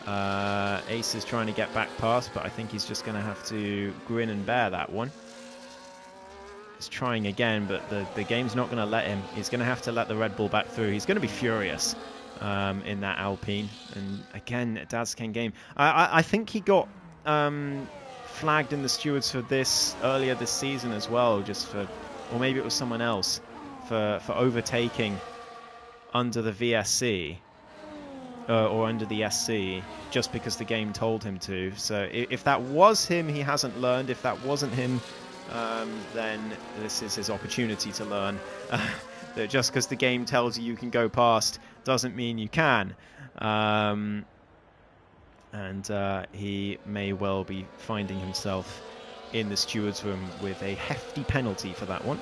Ace is trying to get back past, but I think he's just going to have to grin and bear that one. He's trying again, but the game's not going to let him. He's going to have to let the Red Bull back through. He's going to be furious in that Alpine. And again, Daz Ken Game. I think he got... flagged in the stewards for this earlier this season as well, just for, or maybe it was someone else, for overtaking under the VSC or under the SC, just because the game told him to. So if that was him, he hasn't learned. If that wasn't him, then this is his opportunity to learn that just because the game tells you can go past doesn't mean you can. And he may well be finding himself in the steward's room with a hefty penalty for that one.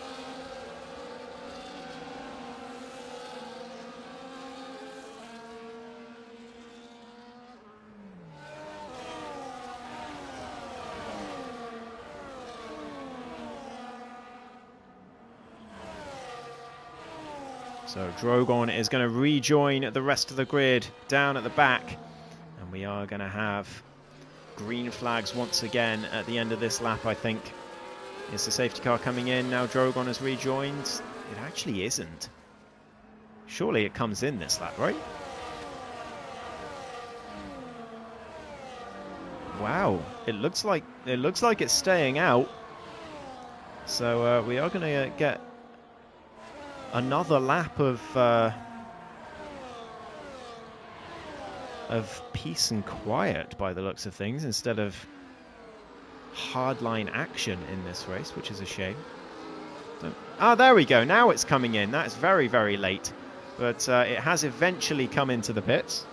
So Drogon is going to rejoin the rest of the grid down at the back. And we are going to have green flags once again at the end of this lap, I think. Is the safety car coming in? Now Drogon has rejoined. It actually isn't. Surely it comes in this lap, right? Wow, it looks like it's staying out. So we are going to get another lap of peace and quiet by the looks of things, instead of hardline action in this race, which is a shame. There we go. Now it's coming in. That's very, very late. But it has eventually come into the pits.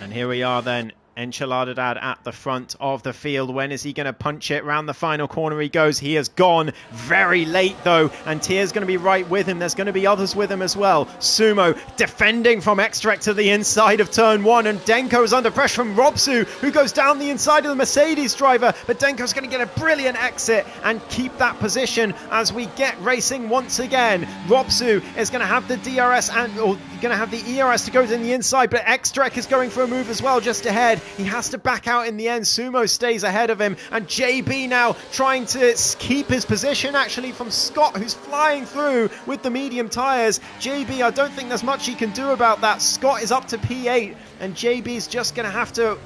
And here we are then Enchilada Dad at the front of the field. When is he going to punch it? Round the final corner he goes. He has gone very late though, and Tier's going to be right with him. There's going to be others with him as well. Sumo defending from Extract to the inside of turn 1, and Denko is under pressure from Robsu, who goes down the inside of the Mercedes driver, but Denko's going to get a brilliant exit and keep that position as we get racing once again. Robsu is going to have the DRS or going to have the ERS to go to the inside, but Extract is going for a move as well just ahead. He has to back out in the end. Sumo stays ahead of him, and JB now trying to keep his position actually from Scott, who's flying through with the medium tyres. JB, I don't think there's much he can do about that. Scott is up to P8, and JB's just going to have to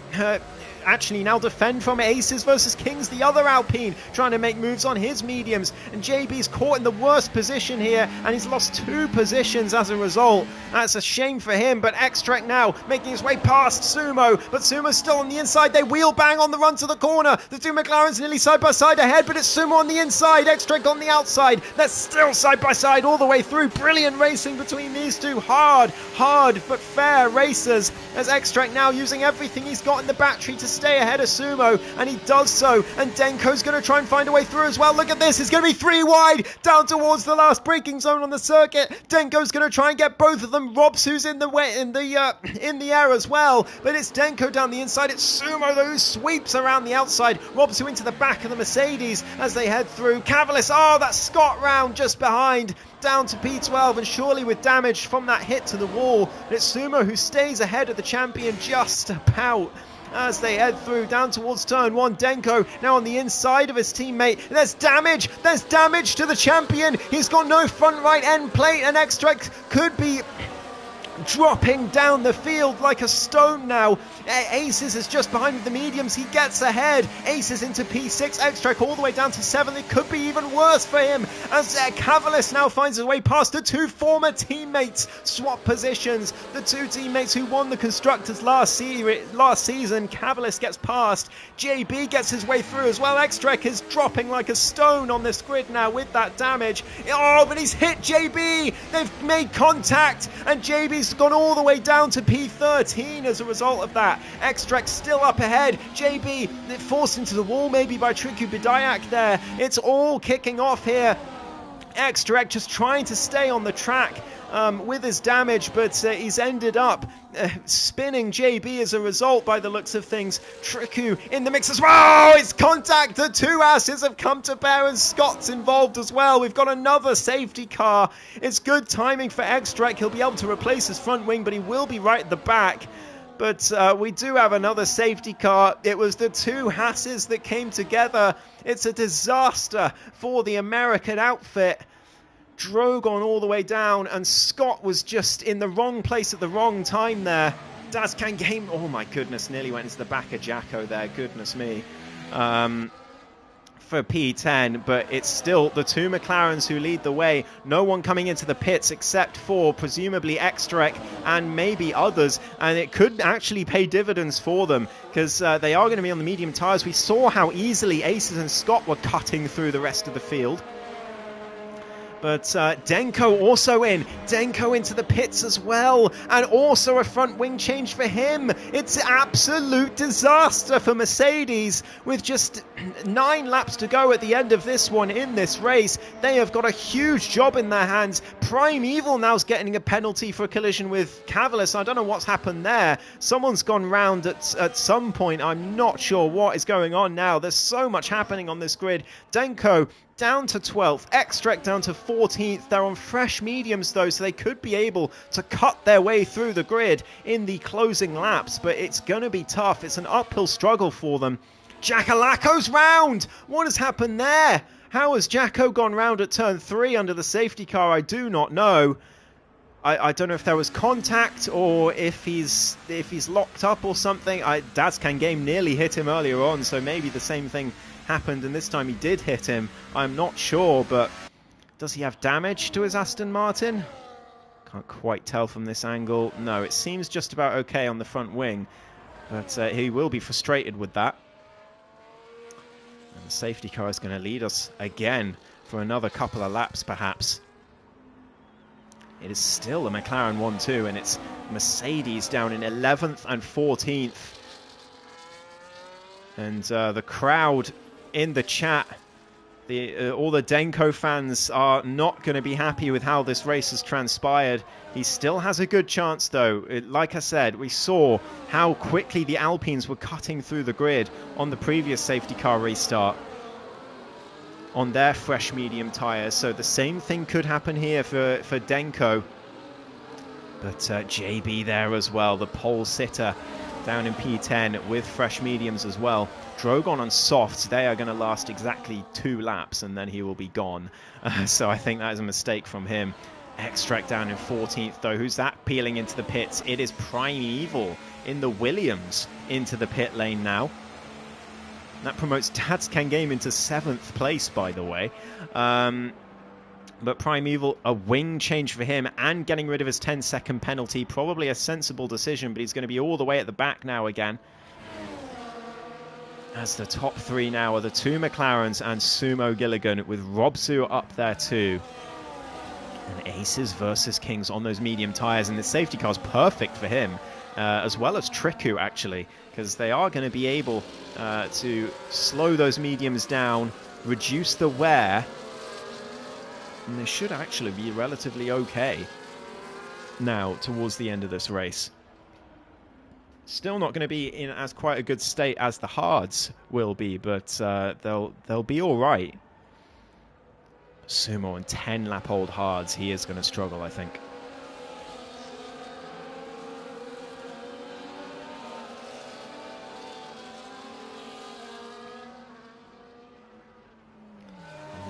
actually now defend from Aces versus Kings, the other Alpine, trying to make moves on his mediums, and JB's caught in the worst position here, and he's lost 2 positions as a result. That's a shame for him, but Extract now making his way past Sumo, but Sumo's still on the inside. They wheel bang on the run to the corner. The 2 McLarens nearly side by side ahead, but it's Sumo on the inside, Extract on the outside. They're still side by side all the way through. Brilliant racing between these two. Hard but fair racers, as Extract now using everything he's got in the battery to stay ahead of Sumo, and he does so, and Denko's going to try and find a way through as well. Look at this, it's going to be 3 wide down towards the last braking zone on the circuit. Denko's going to try and get both of them. Robsu's in the way in the air as well, but it's Denko down the inside. It's Sumo though who sweeps around the outside. Robsu into the back of the Mercedes as they head through. Cavalis, that's Scott round just behind, down to P12, and surely with damage from that hit to the wall. But it's Sumo who stays ahead of the champion just about as they head through down towards turn 1. Denko now on the inside of his teammate. There's damage to the champion. He's got no front right end plate, and Extract could be dropping down the field like a stone now. Aces is just behind with the mediums. He gets ahead. Aces into P6. Extract all the way down to 7. It could be even worse for him as Cavalis now finds his way past the 2 former teammates. Swap positions. The 2 teammates who won the Constructors last season. Cavalis gets past. JB gets his way through as well. Extract is dropping like a stone on this grid now with that damage. But he's hit JB. They've made contact, and JB's gone all the way down to P13 as a result of that. Extract still up ahead. JB forced into the wall maybe by Triku Bidayak there. It's all kicking off here. Extract just trying to stay on the track with his damage, but he's ended up spinning JB as a result by the looks of things. Triku in the mix as well. It's contact. The 2 asses have come to bear, and Scott's involved as well. We've got another safety car. It's good timing for Extract. He'll be able to replace his front wing, but he will be right at the back. But we do have another safety car. It was the 2 Hasses that came together. It's a disaster for the American outfit. Drogon all the way down, and Scott was just in the wrong place at the wrong time there. Dazcan game, oh my goodness, nearly went into the back of Jacko there, goodness me. For P10, but it's still the 2 McLarens who lead the way. No one coming into the pits except for presumably Extract and maybe others, and it could actually pay dividends for them because they are going to be on the medium tyres. We saw how easily Aces and Scott were cutting through the rest of the field. But Denko also in. Denko into the pits as well. And also a front wing change for him. It's an absolute disaster for Mercedes. With just 9 laps to go at the end of this one in this race. They have got a huge job in their hands. Primeval now's getting a penalty for a collision with Cavalis. I don't know what's happened there. Someone's gone round at some point. I'm not sure what is going on now. There's so much happening on this grid. Denko down to 12th, Extract down to 14th. They're on fresh mediums though, so they could be able to cut their way through the grid in the closing laps, but it's going to be tough. It's an uphill struggle for them. Jacalaco's round! What has happened there? How has Jacko gone round at turn 3 under the safety car? I do not know. I don't know if there was contact or if he's locked up or something. Dazcan game nearly hit him earlier on, so maybe the same thing happened and this time he did hit him. I'm not sure, but does he have damage to his Aston Martin? Can't quite tell from this angle. No, it seems just about okay on the front wing, but he will be frustrated with that. And the safety car is going to lead us again for another couple of laps perhaps. It is still a McLaren 1-2, and it's Mercedes down in 11th and 14th. And the crowd in the chat, all the Denko fans are not going to be happy with how this race has transpired. He still has a good chance, though. Like I said, we saw how quickly the Alpines were cutting through the grid on the previous safety car restart on their fresh medium tyres. So the same thing could happen here for Denko. But JB there as well, the pole sitter down in P10 with fresh mediums as well. Drogon on softs, they are going to last exactly 2 laps and then he will be gone. So I think that is a mistake from him. Extract down in 14th though. Who's that peeling into the pits? It is Primeval in the Williams into the pit lane now. That promotes Tadskangame into 7th place, by the way. But Primeval, a wing change for him and getting rid of his 10-second penalty. Probably a sensible decision, but he's going to be all the way at the back now again. As the top 3 now are the 2 McLarens and Sumo Gilligan, with Robsu up there too. And Aces versus Kings on those medium tyres, and the safety car's perfect for him, as well as Triku actually, because they are going to be able to slow those mediums down, reduce the wear, and they should actually be relatively okay now towards the end of this race. Still not going to be in as quite a good state as the hards will be, but they'll be all right. Sumo and 10-lap-old hards, he is going to struggle, I think.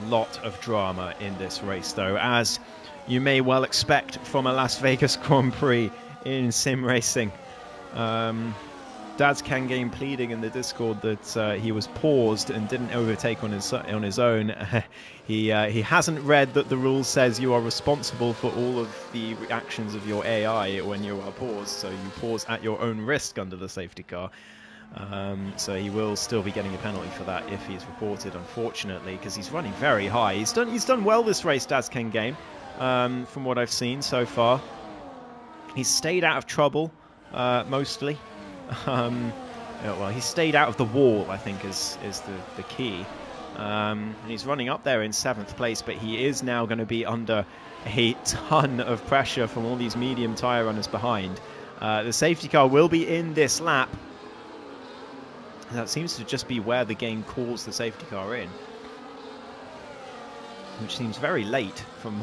Lot of drama in this race, though, as you may well expect from a Las Vegas Grand Prix in sim racing. Tadskangame pleading in the Discord that he was paused and didn't overtake on his own. He hasn't read that the rule says you are responsible for all of the reactions of your AI when you are paused, so you pause at your own risk under the safety car. So he will still be getting a penalty for that if he's reported, unfortunately, because he's running very high. He's done well this race, Tadskangame, from what I've seen so far. He's stayed out of trouble, mostly. Well, he stayed out of the wall, I think, is the key. And he's running up there in 7th place, but he is now going to be under a ton of pressure from all these medium tyre runners behind. The safety car will be in this lap. That seems to just be where the game calls the safety car in, which seems very late from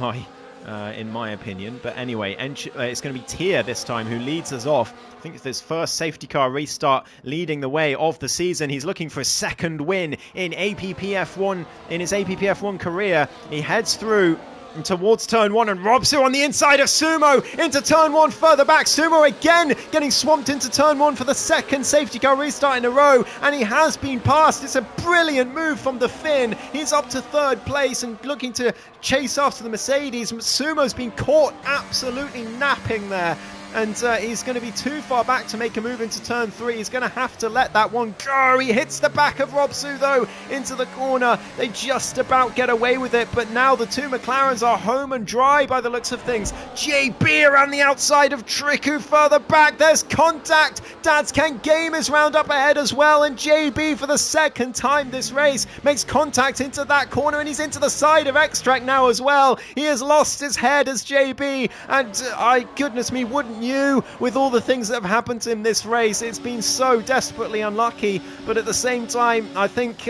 in my opinion. But anyway, it's going to be Tia this time who leads us off. I think it's his first safety car restart leading the way of the season. He's looking for a 2nd win in APPF1 in his APPF1 career. He heads through towards turn 1, and Robsu on the inside of Sumo into turn 1 further back. Sumo again getting swamped into turn 1 for the 2nd safety car restart in a row, and he has been passed. It's a brilliant move from the Finn. He's up to 3rd place and looking to chase after the Mercedes. Sumo's been caught absolutely napping there, and he's going to be too far back to make a move into turn 3. He's going to have to let that one go. He hits the back of Robsu, though, into the corner. They just about get away with it, but now the 2 McLarens are home and dry by the looks of things. JB around the outside of Triku further back. There's contact. Tadskangame is round up ahead as well, and JB for the 2nd time this race makes contact into that corner, and he's into the side of Extract now as well. He has lost his head as JB, and goodness me, wouldn't you, with all the things that have happened to him this race? It's been so desperately unlucky, but at the same time, I think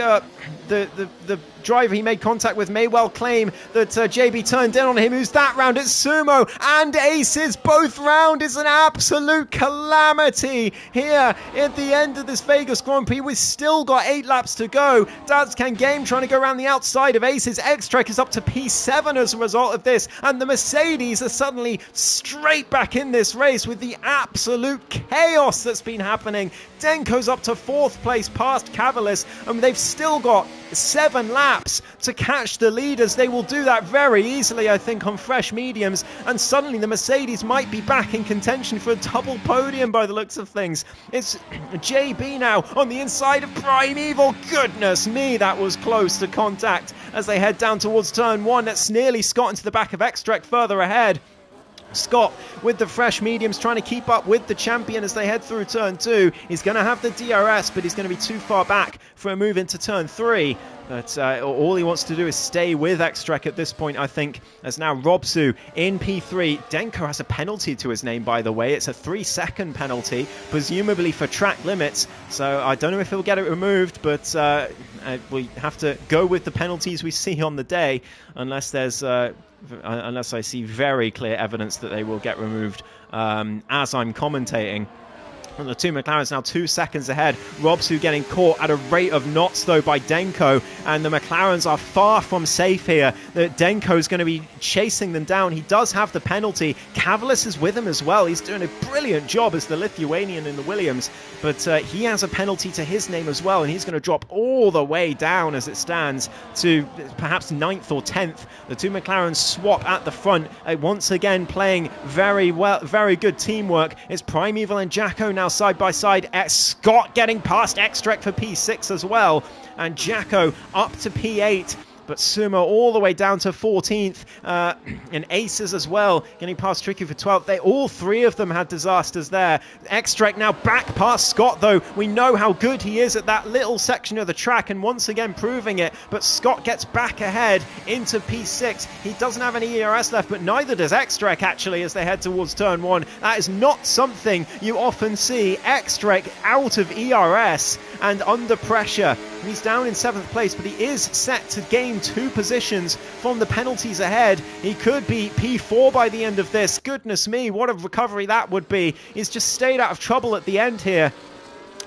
the driver he made contact with may well claim that JB turned in on him. Who's that round? It's Sumo and Aces both round. Is an absolute calamity here at the end of this Vegas Grand Prix. We've still got 8 laps to go. Tadskangame trying to go around the outside of Aces. X-Trek is up to P7 as a result of this, and the Mercedes are suddenly straight back in this race with the absolute chaos that's been happening. Denko's up to 4th place past Cavalis, and they've still got 7 laps to catch the leaders. They will do that very easily, I think, on fresh mediums, and suddenly the Mercedes might be back in contention for a double podium by the looks of things. It's JB now on the inside of Primeval. Goodness me, that was close to contact as they head down towards turn 1. That's nearly Scott into the back of Extract further ahead. Scott with the fresh mediums trying to keep up with the champion as they head through turn 2. He's going to have the DRS, but he's going to be too far back for a move into turn 3. But all he wants to do is stay with Extrek at this point, I think, as now Robsu in P3. Denko has a penalty to his name, by the way. It's a 3-second penalty, presumably for track limits. So I don't know if he'll get it removed, but we have to go with the penalties we see on the day, unless there's... unless I see very clear evidence that they will get removed as I'm commentating. And the two McLarens now 2 seconds ahead. Robsu getting caught at a rate of knots, though, by Denko. And the McLarens are far from safe here. Denko is going to be chasing them down. He does have the penalty. Cavalis is with him as well. He's doing a brilliant job as the Lithuanian in the Williams. But he has a penalty to his name as well. And he's going to drop all the way down as it stands to perhaps 9th or 10th. The two McLarens swap at the front. Once again playing very well, very good teamwork. It's Primeval and Jacko now side by side. Scott getting past Extrek for P6 as well, and Jacko up to P8, but Sumo all the way down to 14th, and Aces as well getting past Tricky for 12th. All three of them had disasters there. Extrek now back past Scott, though. We know how good he is at that little section of the track, and once again proving it, but Scott gets back ahead into P6. He doesn't have any ERS left, but neither does Extrek, actually, as they head towards turn 1. That is not something you often see. Extrek out of ERS and under pressure. He's down in 7th place, but he is set to gain 2 positions from the penalties ahead. He could be P4 by the end of this. Goodness me, what a recovery that would be. He's just stayed out of trouble at the end here.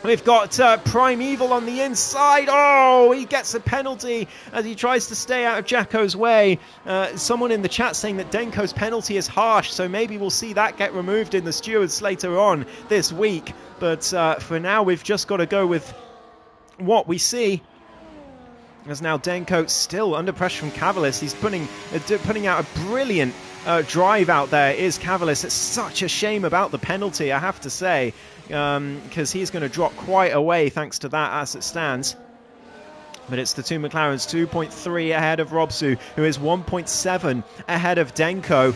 We've got Primeval on the inside. Oh, he gets a penalty as he tries to stay out of Jacko's way. Someone in the chat saying that Denko's penalty is harsh, so maybe we'll see that get removed in the stewards later on this week. But for now, we've just got to go with what we see. As now Denko still under pressure from Cavalis. He's putting out a brilliant drive out there, is Cavalis. It's such a shame about the penalty, I have to say, because he's going to drop quite away thanks to that as it stands. But it's the two McLarens, 2.3 ahead of Robsu, who is 1.7 ahead of Denko.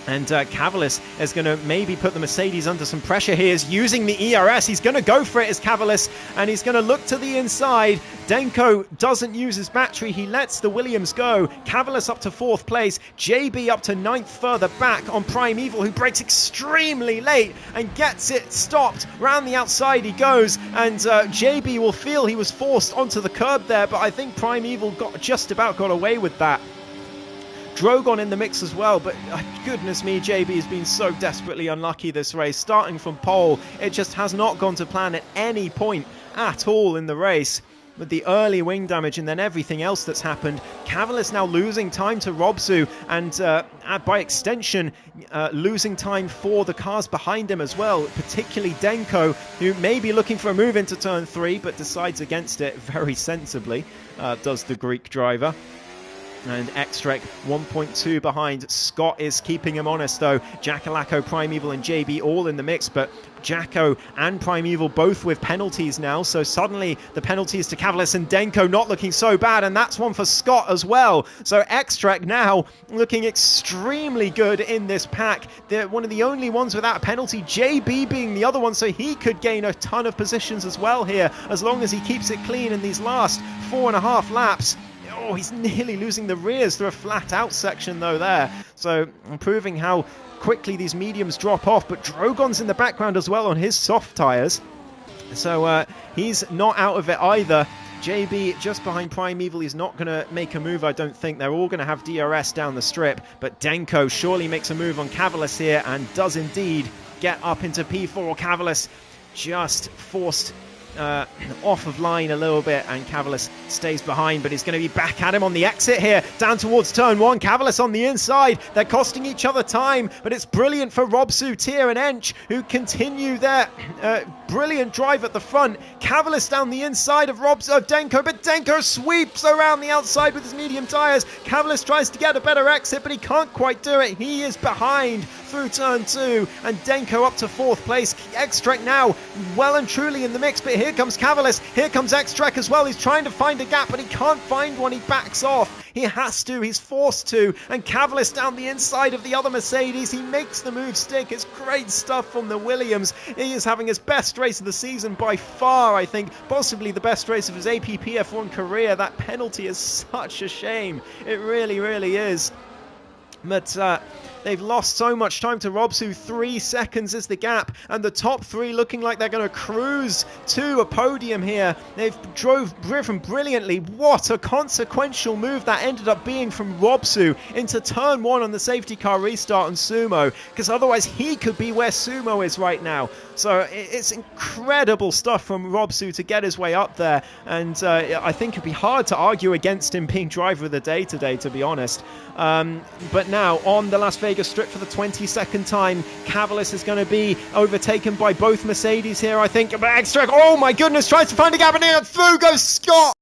And Cavalis is going to maybe put the Mercedes under some pressure here. He's using the ERS. He's going to go for it as Cavalis, and he's going to look to the inside. Denko doesn't use his battery. He lets the Williams go. Cavalis up to 4th place. JB up to 9th further back on Primeval, who breaks extremely late and gets it stopped. Round the outside he goes, and JB will feel he was forced onto the curb there, but I think Primeval just about got away with that. Drogon in the mix as well, but goodness me, JB has been so desperately unlucky this race. Starting from pole, it just has not gone to plan at any point at all in the race. With the early wing damage and then everything else that's happened, Cavalis now losing time to Robsu, and by extension losing time for the cars behind him as well, particularly Denko, who may be looking for a move into turn 3 but decides against it very sensibly, does the Greek driver. And Extrek 1.2 behind. Scott is keeping him honest, though. Jackalacko, Primeval and JB all in the mix, but Jacko and Primeval both with penalties now, so suddenly the penalties to Cavalis and Denko not looking so bad, and that's one for Scott as well. So Extrek now looking extremely good in this pack. They're one of the only ones without a penalty, JB being the other one, so he could gain a ton of positions as well here, as long as he keeps it clean in these last 4.5 laps. Oh, he's nearly losing the rears through a flat-out section, though, there. So, proving how quickly these mediums drop off. But Drogon's in the background as well on his soft tyres. So, he's not out of it either. JB just behind Primeval. He's not going to make a move, I don't think. They're all going to have DRS down the strip. But Denko surely makes a move on Cavalis here and does indeed get up into P4. Cavalis just forced off of line a little bit, and Cavalis stays behind, but he's going to be back at him on the exit here, down towards turn 1. Cavalis on the inside. They're costing each other time, but it's brilliant for Robsu, Tier and Ench, who continue their brilliant drive at the front. Cavalis down the inside of Denko, but Denko sweeps around the outside with his medium tyres. Cavalis tries to get a better exit, but he can't quite do it. He is behind through turn 2, and Denko up to 4th place. Extrek now well and truly in the mix, but here comes Cavalis, here comes Extrek as well. He's trying to find a gap, but he can't find one. He backs off. He has to, he's forced to, and Cavalis down the inside of the other Mercedes. He makes the move stick. It's great stuff from the Williams. He is having his best race of the season by far, I think, possibly the best race of his APPF1 career. That penalty is such a shame. It really, really is. But they've lost so much time to Robsu. 3 seconds is the gap, and the top 3 looking like they're going to cruise to a podium here. They've driven brilliantly. What a consequential move that ended up being from Robsu into turn 1 on the safety car restart on Sumo, because otherwise he could be where Sumo is right now. So it's incredible stuff from Robsu to get his way up there, and I think it'd be hard to argue against him being driver of the day today, to be honest. But now on the Las Vegas Strip for the 22nd time, Cavalis is going to be overtaken by both Mercedes here, I think. But Extrek, oh my goodness, tries to find a gap, and through goes Scott!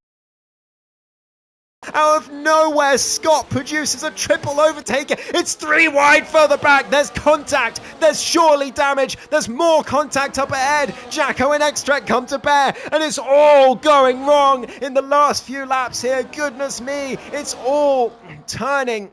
Out of nowhere, Scott produces a triple overtaker. It's 3 wide further back. There's contact. There's surely damage. There's more contact up ahead. Jacko and Extrek come to bear, and it's all going wrong in the last few laps here. Goodness me, it's all turning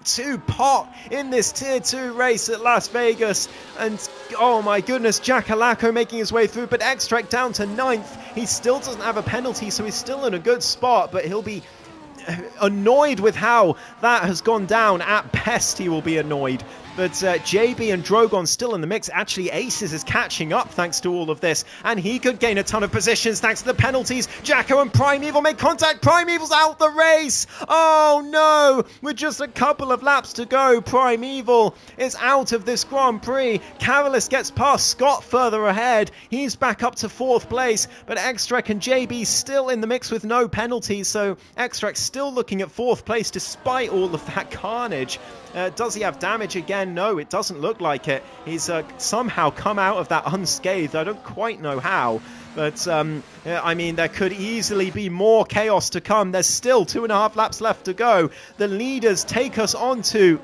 to pot in this Tier 2 race at Las Vegas. And oh my goodness, Jack Alako making his way through, but Extrek down to 9th. He still doesn't have a penalty, so he's still in a good spot, but he'll be annoyed with how that has gone down. At best, he will be annoyed. But JB and Drogon still in the mix. Actually, Aces is catching up thanks to all of this, and he could gain a ton of positions thanks to the penalties. Jacko and Primeval make contact. Primeval's out the race. Oh no, with just a couple of laps to go, Primeval is out of this Grand Prix. Cavalis gets past Scott further ahead. He's back up to 4th place, but Extrek and JB still in the mix with no penalties, so Extrek still looking at 4th place despite all of that carnage. Does he have damage again? No, it doesn't look like it. He's somehow come out of that unscathed. I don't quite know how. But, I mean, there could easily be more chaos to come. There's still 2.5 laps left to go. The leaders take us on to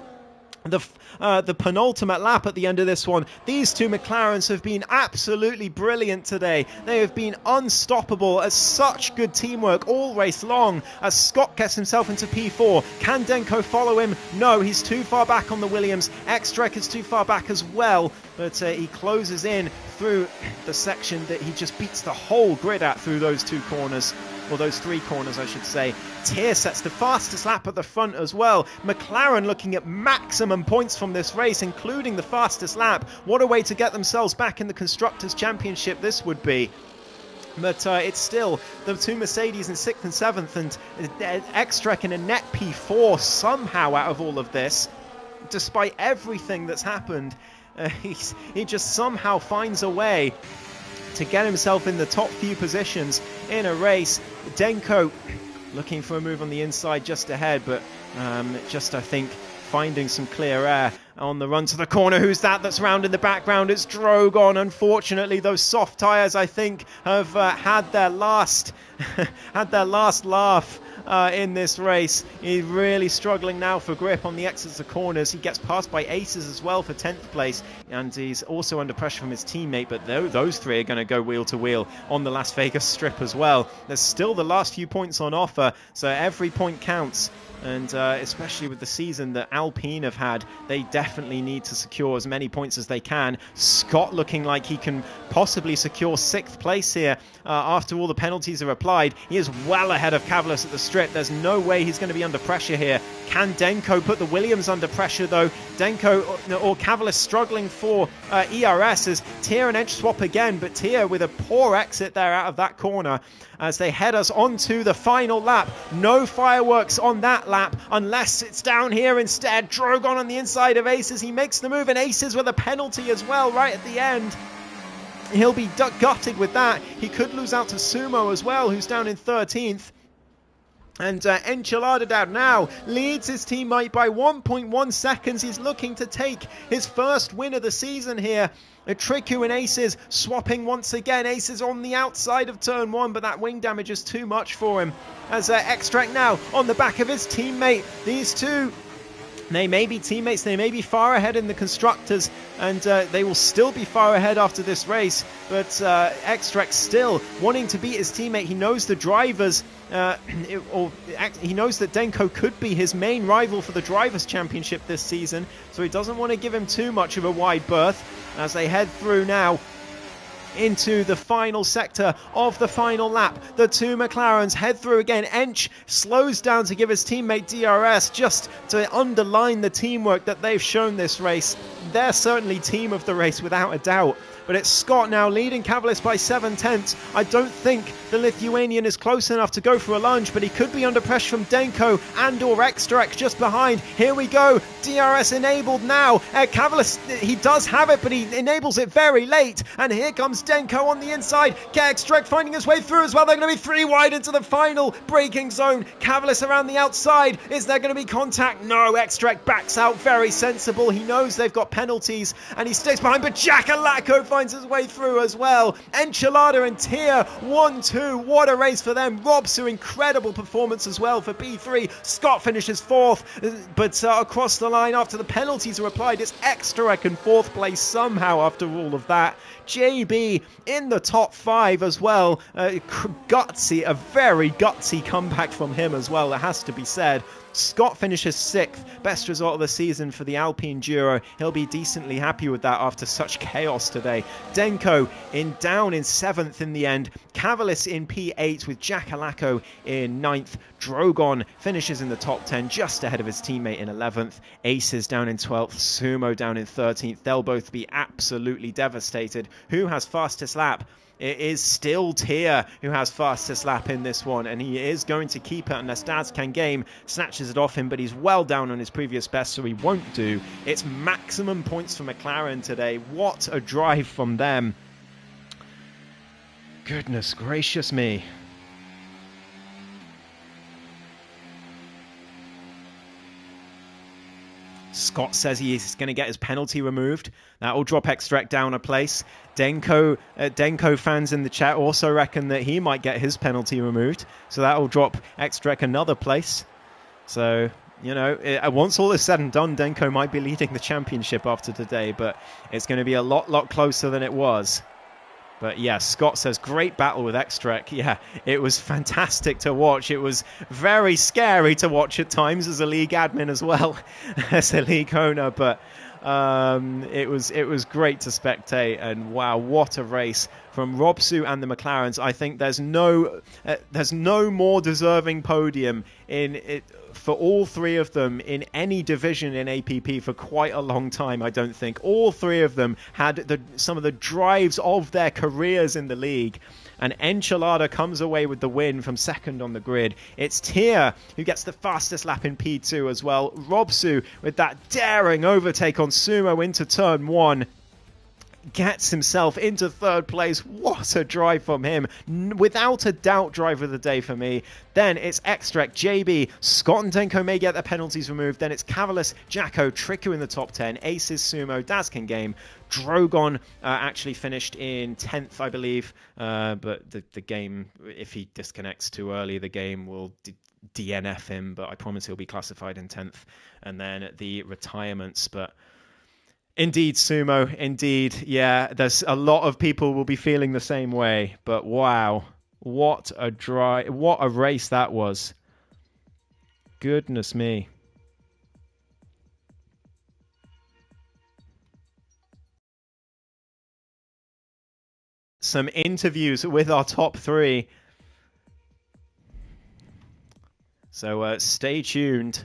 the penultimate lap at the end of this one. These two McLarens have been absolutely brilliant today. They have been unstoppable as such good teamwork all race long as Scott gets himself into P4. Can Denko follow him? No, he's too far back on the Williams. Extrek is too far back as well, but he closes in through the section that he just beats the whole grid at through those 2 corners. Or those 3 corners, I should say. Tier sets the fastest lap at the front as well. McLaren looking at maximum points from this race, including the fastest lap. What a way to get themselves back in the Constructors' Championship this would be. But it's still the 2 Mercedes in 6th and 7th, and Extrek in a net P4 somehow out of all of this. Despite everything that's happened, he just somehow finds a way to get himself in the top few positions in a race. Denko looking for a move on the inside just ahead, but just, I think, finding some clear air on the run to the corner. Who's that's round in the background? It's Drogon. Unfortunately, those soft tyres, I think, have had their last laugh in this race. He's really struggling now for grip on the exits of corners. He gets passed by Aces as well for 10th place, and he's also under pressure from his teammate, but those 3 are going to go wheel to wheel on the Las Vegas Strip as well. There's still the last few points on offer, so every point counts. And especially with the season that Alpine have had, they definitely need to secure as many points as they can. Scott looking like he can possibly secure 6th place here after all the penalties are applied. He is well ahead of Cavalis at the strip. There's no way he's going to be under pressure here. Can Denko put the Williams under pressure though? Denko or Cavalis struggling for ERS as Tier and edge swap again, but Tier with a poor exit there out of that corner as they head us onto the final lap. No fireworks on that lap unless it's down here instead. Drogon on the inside of Aces. He makes the move, and Aces with a penalty as well right at the end. He'll be gutted with that. He could lose out to Sumo as well, who's down in 13th. And Enchiladadad now leads his teammate by 1.1 seconds. He's looking to take his first win of the season here. Triku and Aces swapping once again. Aces on the outside of turn 1, but that wing damage is too much for him. As Extrek now on the back of his teammate. These two They may be teammates, they may be far ahead in the constructors, and they will still be far ahead after this race, but Extrek still wanting to beat his teammate. He knows the drivers, he knows that Denko could be his main rival for the Drivers' Championship this season, so he doesn't want to give him too much of a wide berth as they head through now into the final sector of the final lap. The two McLarens head through again. Ench slows down to give his teammate DRS just to underline the teamwork that they've shown this race. They're certainly team of the race without a doubt. But it's Scott now leading Cavalis by 7/10. I don't think the Lithuanian is close enough to go for a lunge, but he could be under pressure from Denko and or Extrek just behind. Here we go. DRS enabled now. Cavalis, he does have it, but he enables it very late. And here comes Denko on the inside. Extrek finding his way through as well. They're going to be 3 wide into the final braking zone. Cavalis around the outside. Is there going to be contact? No, Extrek backs out. Very sensible. He knows they've got penalties and he stays behind, but Jakalako finds his way through as well. Enchilada and Tier 1-2. What a race for them. Robsu, incredible performance as well for P3. Scott finishes 4th, but across the line after the penalties are applied, it's Extrek in 4th place somehow after all of that. JB in the top 5 as well. Gutsy, a very gutsy comeback from him as well, it has to be said. Scott finishes 6th, best result of the season for the Alpine Duo. He'll be decently happy with that after such chaos today. Denko down in 7th in the end. Cavalis in P8 with Jakalako in 9th. Drogon finishes in the top 10, just ahead of his teammate in 11th. Aces down in 12th. Sumo down in 13th. They'll both be absolutely devastated. Who has fastest lap? It is still Tier who has fastest lap in this one, and he is going to keep it unless Dazcan Game snatches it off him, but he's well down on his previous best, so he won't do. It's maximum points for McLaren today. What a drive from them. Goodness gracious me. Scott says he's going to get his penalty removed. That will drop Extrek down a place. Denko fans in the chat also reckon that he might get his penalty removed. So that will drop Extrek another place. So, you know, once all is said and done, Denko might be leading the championship after today. But it's going to be a lot closer than it was. But yeah, Scott says, great battle with Extrek. Yeah, it was fantastic to watch. It was very scary to watch at times as a league admin as well, as a league owner. But it was great to spectate. And wow, what a race from Robsu and the McLarens. I think there's no more deserving podium in it for all three of them in any division in APP for quite a long time, I don't think. All three of them had some of the drives of their careers in the league. And Enchilada comes away with the win from second on the grid. It's Tier who gets the fastest lap in P2 as well. Robsu with that daring overtake on Sumo into turn 1. Gets himself into 3rd place. What a drive from him. Without a doubt, driver of the day for me. Then it's Extrek, JB, Scott and Denko may get their penalties removed. Then it's Cavalis, Jacko, Triku in the top 10. Aces, Sumo, Dazcan Game. Drogon actually finished in 10th, I believe. But the game, if he disconnects too early, the game will DNF him. But I promise he'll be classified in 10th. And then the retirements. But indeed, Sumo, indeed. Yeah, there's a lot of people will be feeling the same way. But wow, what a race that was. Goodness me. Some interviews with our top 3. So stay tuned.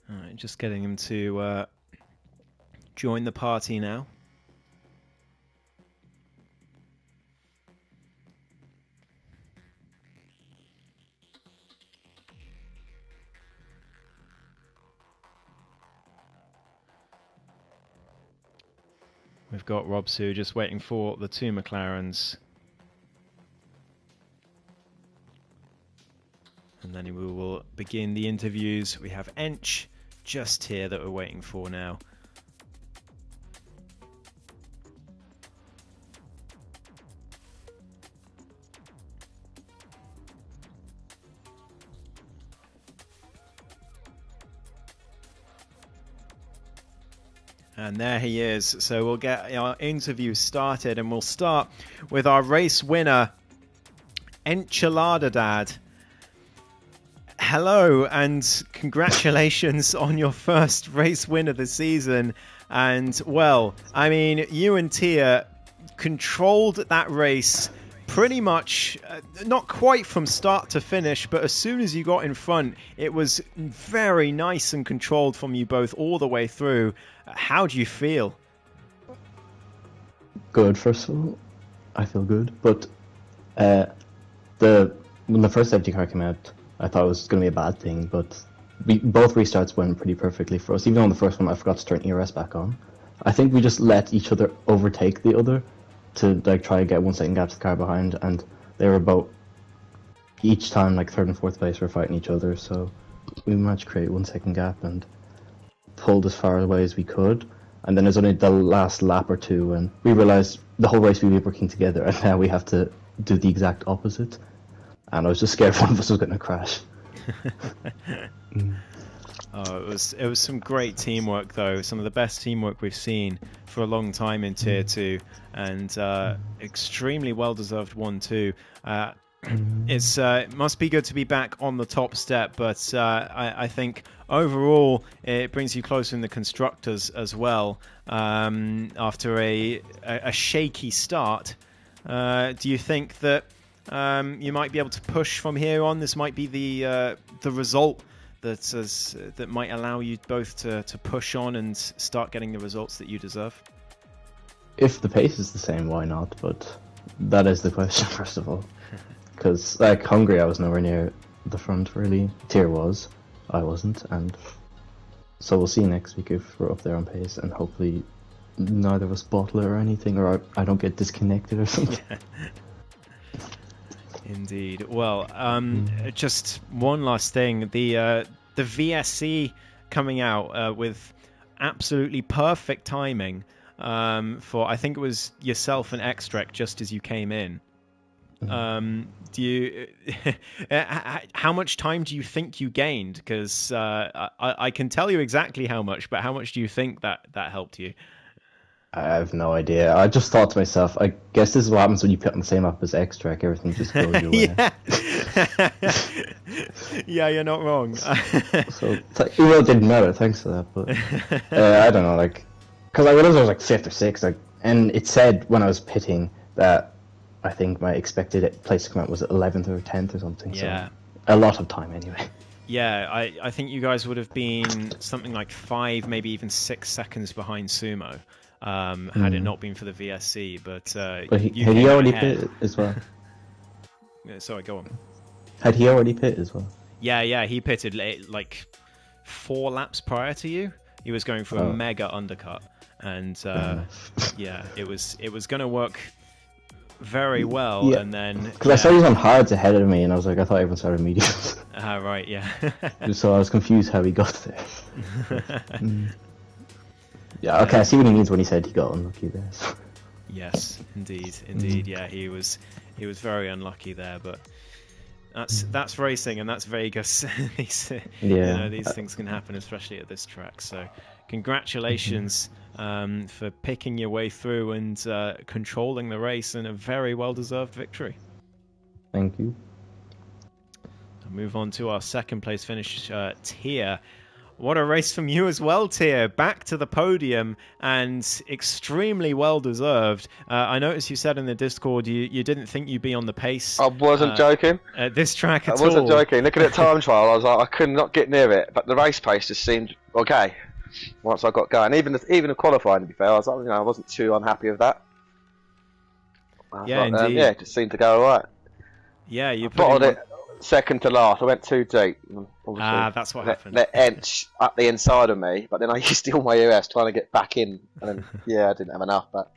All right, just getting him to join the party now. We've got Rob Sue just waiting for the two McLarens. And then we will begin the interviews. We have Ench just here that we're waiting for now. And there he is. So we'll get our interview started, and we'll start with our race winner, Enchilada Dad. Hello, and congratulations on your first race win of the season. And, well, I mean, you and Tia controlled that race pretty much, not quite from start to finish, but as soon as you got in front, it was very nice and controlled from you both all the way through. How do you feel? Good, first of all. I feel good, but when the first safety car came out, I thought it was going to be a bad thing, but both restarts went pretty perfectly for us. Even on the first one, I forgot to turn ERS back on. I think we just let each other overtake the other to try to get 1 second gap to the car behind, and they were about each time third and fourth place were fighting each other, so we managed to create 1 second gap and pulled as far away as we could. And then there's only the last lap or two, and we realized the whole race we'd be working together, and now we have to do the exact opposite. And I was just scared one of us was going to crash. Oh, it was some great teamwork, though. Some of the best teamwork we've seen for a long time in Tier 2, and extremely well-deserved 1-2. It must be good to be back on the top step, but I think overall it brings you closer in the constructors as well. After a shaky start, do you think that you might be able to push from here on? This might be the result that might allow you both to push on and start getting the results that you deserve. If the pace is the same, why not? But that is the question, first of all. Because, Hungary, I was nowhere near the front, really. Tier was. I wasn't. And so we'll see next week if we're up there on pace, and hopefully neither of us bottle it or anything, or I don't get disconnected or something. Indeed. Well, just one last thing. The VSC coming out with absolutely perfect timing for, I think it was yourself and Extract just as you came in. Do you how much time do you think you gained? Because I can tell you exactly how much, but how much do you think that helped you? I have no idea. I just thought to myself, I guess this is what happens when you put on the same map as Extract. Everything just goes your way. Yeah, you're not wrong. So, even though it didn't matter, thanks for that. But I don't know, because I realized I was 5th or 6th, and it said when I was pitting that I think my expected place to come out was 11th or 10th or something. Yeah. So a lot of time anyway. Yeah, I think you guys would have been something like 5, maybe even 6 seconds behind Sumo. Had it not been for the VSC, but had he already pit as well? Sorry, go on. Had he already pit as well? Yeah, he pitted 4 laps prior to you. He was going for a mega undercut, and yeah, it was going to work very well, and then because I saw he was on hards ahead of me, and I was like, I thought everyone started mediums. Right, yeah. So I was confused how he got there. Yeah, okay, I see what he means when he said he got unlucky there. Yes, indeed. Yeah, he was very unlucky there, but that's racing and that's Vegas. these things can happen, especially at this track. So, congratulations for picking your way through and controlling the race, and a very well-deserved victory. Thank you. I'll move on to our second place finish, Tia. What a race from you as well, Tia. Back to the podium, and extremely well-deserved. I noticed you said in the Discord you didn't think you'd be on the pace. I wasn't joking. At this track at all. I wasn't joking. Looking at time trial, I was like, I could not get near it, but the race pace just seemed okay once I got going. Even the qualifying, to be fair, I was like, I wasn't too unhappy with that. Indeed. It just seemed to go alright. Yeah, you bottled it second to last. I went too deep. I obviously that's what let, happened. let Ench up the inside of me, but then I used all my US trying to get back in, and then I didn't have enough. But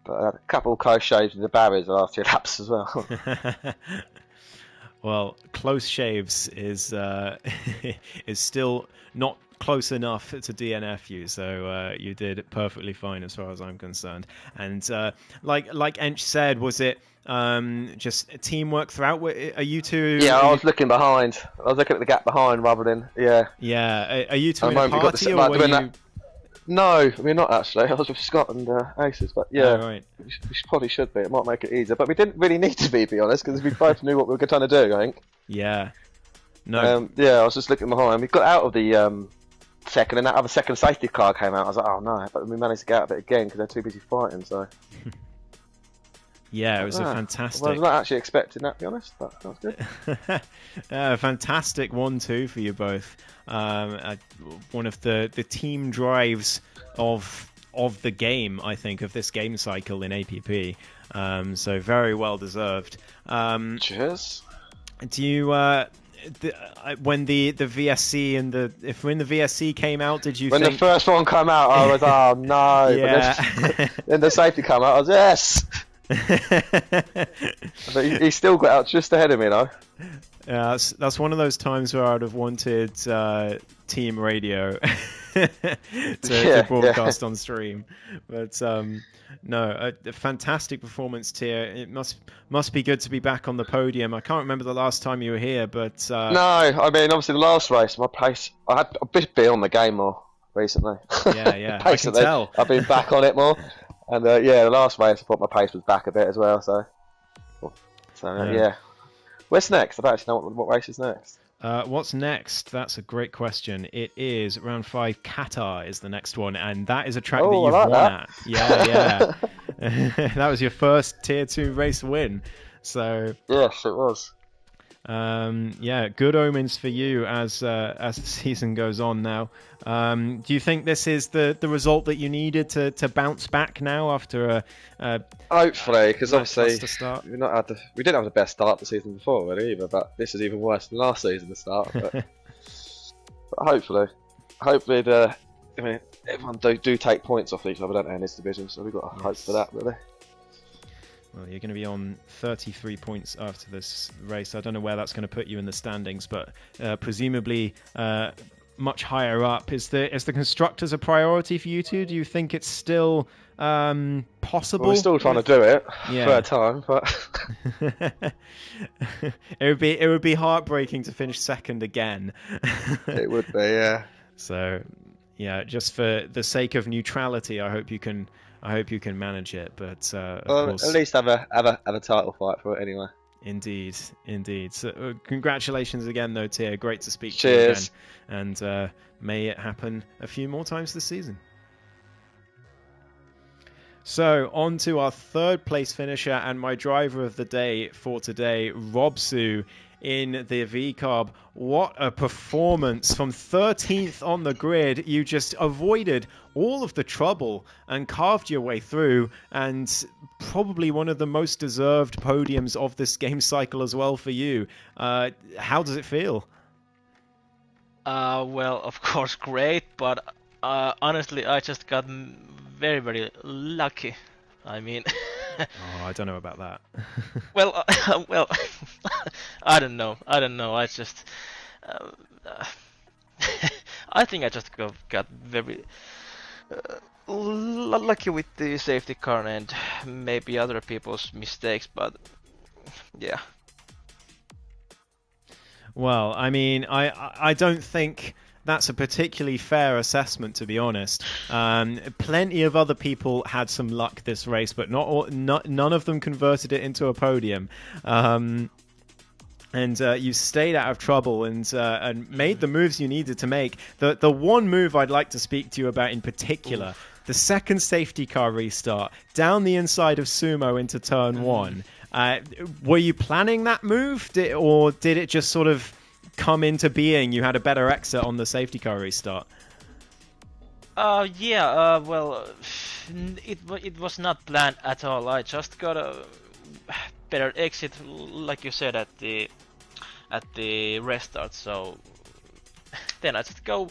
I had a couple of close shaves with the barriers the last 2 laps as well. Well, close shaves is is still not close enough to DNF you, so you did perfectly fine as far as I'm concerned. And like Ench said, was it just teamwork throughout? Are you two? Yeah, I was looking behind. I was looking at the gap behind rather than Yeah, are you two At in the a moment, we got party, the, or like, were doing you? that. No, we're not actually. I was with Scott and Aces, but Oh, right. we probably should be. It might make it easier, but we didn't really need to be honest, because we both knew what we were trying to do. I think. Yeah. No. I was just looking behind. We got out of the second, and that other second safety car came out. I was like, oh no, but we managed to get out of it again because they're too busy fighting. So. Yeah, it was a Well, I fantastic. was not actually expecting that, to be honest, but that was good. Fantastic 1-2 for you both. One of the team drives of the game, I think, of this game cycle in APP. So very well deserved. Cheers. Do you when the VSC and when the VSC came out, did you when think... the first one came out, I was oh no. Yeah. But then the safety came out, I was yes. But he still got out just ahead of me, though. Yeah, that's one of those times where I'd have wanted team radio to broadcast on stream. But no, a fantastic performance, Tier. It must be good to be back on the podium. I can't remember the last time you were here, but no, I mean obviously the last race, my pace, I had a bit on the game more recently. Yeah, I can tell. I've been back on it more. And the last race I thought my pace was back a bit as well. So yeah. Where's next? I don't actually know what race is next. What's next? That's a great question. It is round 5. Qatar is the next one, and that is a track that you've won at. Yeah. That was your first Tier 2 race win. So yes, it was. Good omens for you as the season goes on now. Do you think this is the result that you needed to bounce back now after a hopefully, because obviously we didn't have the best start the season before really either, but this is even worse than last season to start. But hopefully everyone do take points off each other, don't they, in this division? So we've got to hope for that really. Well, you're going to be on 33 points after this race. I don't know where that's going to put you in the standings, but presumably much higher up. Is the Constructors a priority for you two? Do you think it's still possible? Well, we're still trying to do it for a time, but it would be heartbreaking to finish second again. It would be, yeah. So, yeah, just for the sake of neutrality, I hope you can manage it, but of course, at least have a title fight for it anyway. Indeed. So, congratulations again, though, Tier. Great to speak Cheers. to you again, and may it happen a few more times this season. So, on to our third place finisher and my driver of the day for today, Robsu in the V-Carb. What a performance. From 13th on the grid, you just avoided all of the trouble and carved your way through, and probably one of the most deserved podiums of this game cycle as well for you. How does it feel? Well, of course, great, but honestly, I just got very, very lucky. I mean... Oh, I don't know about that. well, I don't know. I just, I think I just got very lucky with the safety car and maybe other people's mistakes, but yeah. Well, I mean, I don't think that's a particularly fair assessment, to be honest. Plenty of other people had some luck this race, but none of them converted it into a podium. And you stayed out of trouble and made the moves you needed to make. The one move I'd like to speak to you about in particular, the second safety car restart, down the inside of Sumo into turn 1. Were you planning that move, or did it just sort of come into being? You had a better exit on the safety car restart. Well, it was not planned at all. I just got a better exit, like you said, at the at the restart. So then I just go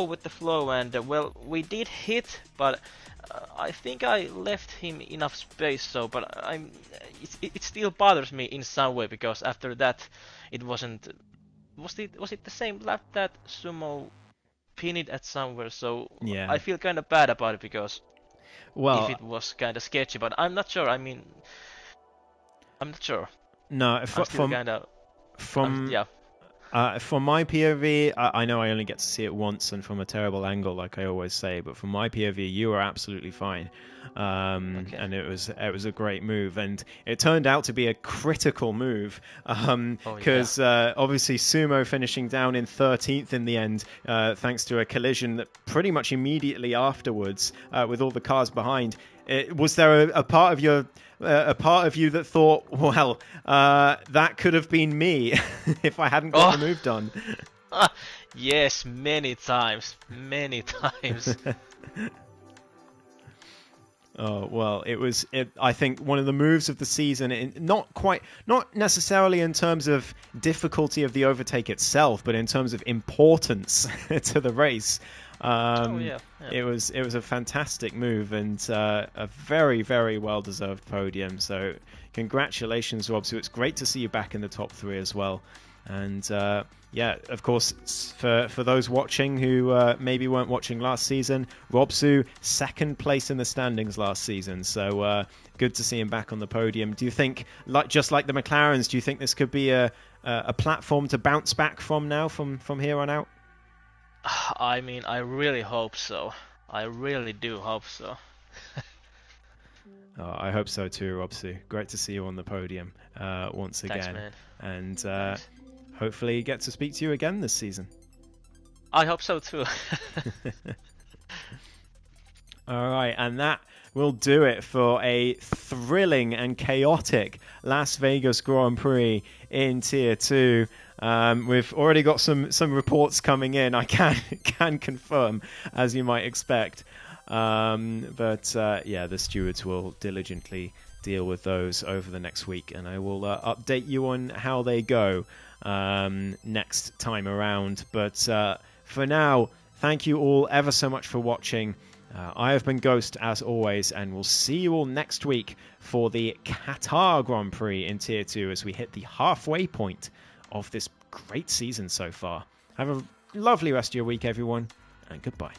with the flow, and well, we did hit, but I think I left him enough space. So, but it still bothers me in some way, because after that, it wasn't. Was it the same lap that Sumo pinned at somewhere? So Yeah. I feel kind of bad about it, because if Well, it was kind of sketchy, but I'm not sure. I mean, I'm not sure. no, I'm still kind of. from Yeah. from my POV, I know I only get to see it once and from a terrible angle, like I always say. But from my POV, you were absolutely fine, Okay. and it was a great move, and it turned out to be a critical move, because obviously Sumo finishing down in 13th in the end, thanks to a collision that pretty much immediately afterwards, with all the cars behind. Was there a part of your a part of you that thought, well, that could have been me if I hadn't got the move done? Yes, many times, many times. Oh well, it was. I think one of the moves of the season. Not necessarily in terms of difficulty of the overtake itself, but in terms of importance to the race. It was a fantastic move, and a very, very well deserved podium. So congratulations, Robsu. It's great to see you back in the top 3 as well. And of course, for those watching who maybe weren't watching last season, Robsu, 2nd place in the standings last season. So good to see him back on the podium. Do you think, just like the McLarens, do you think this could be a platform to bounce back from now, from here on out? I mean, I really hope so. I really do hope so. I hope so too, Robsu. Great to see you on the podium once again. Thanks, man. And hopefully get to speak to you again this season. I hope so too. All right, and that will do it for a thrilling and chaotic Las Vegas Grand Prix in Tier 2. We've already got some reports coming in. I can confirm, as you might expect. But the stewards will diligently deal with those over the next week, and I will update you on how they go next time around. But for now, thank you all ever so much for watching. I have been Ghost, as always, and we'll see you all next week for the Qatar Grand Prix in Tier 2 as we hit the halfway point of this great season so far. Have a lovely rest of your week, everyone, and goodbye.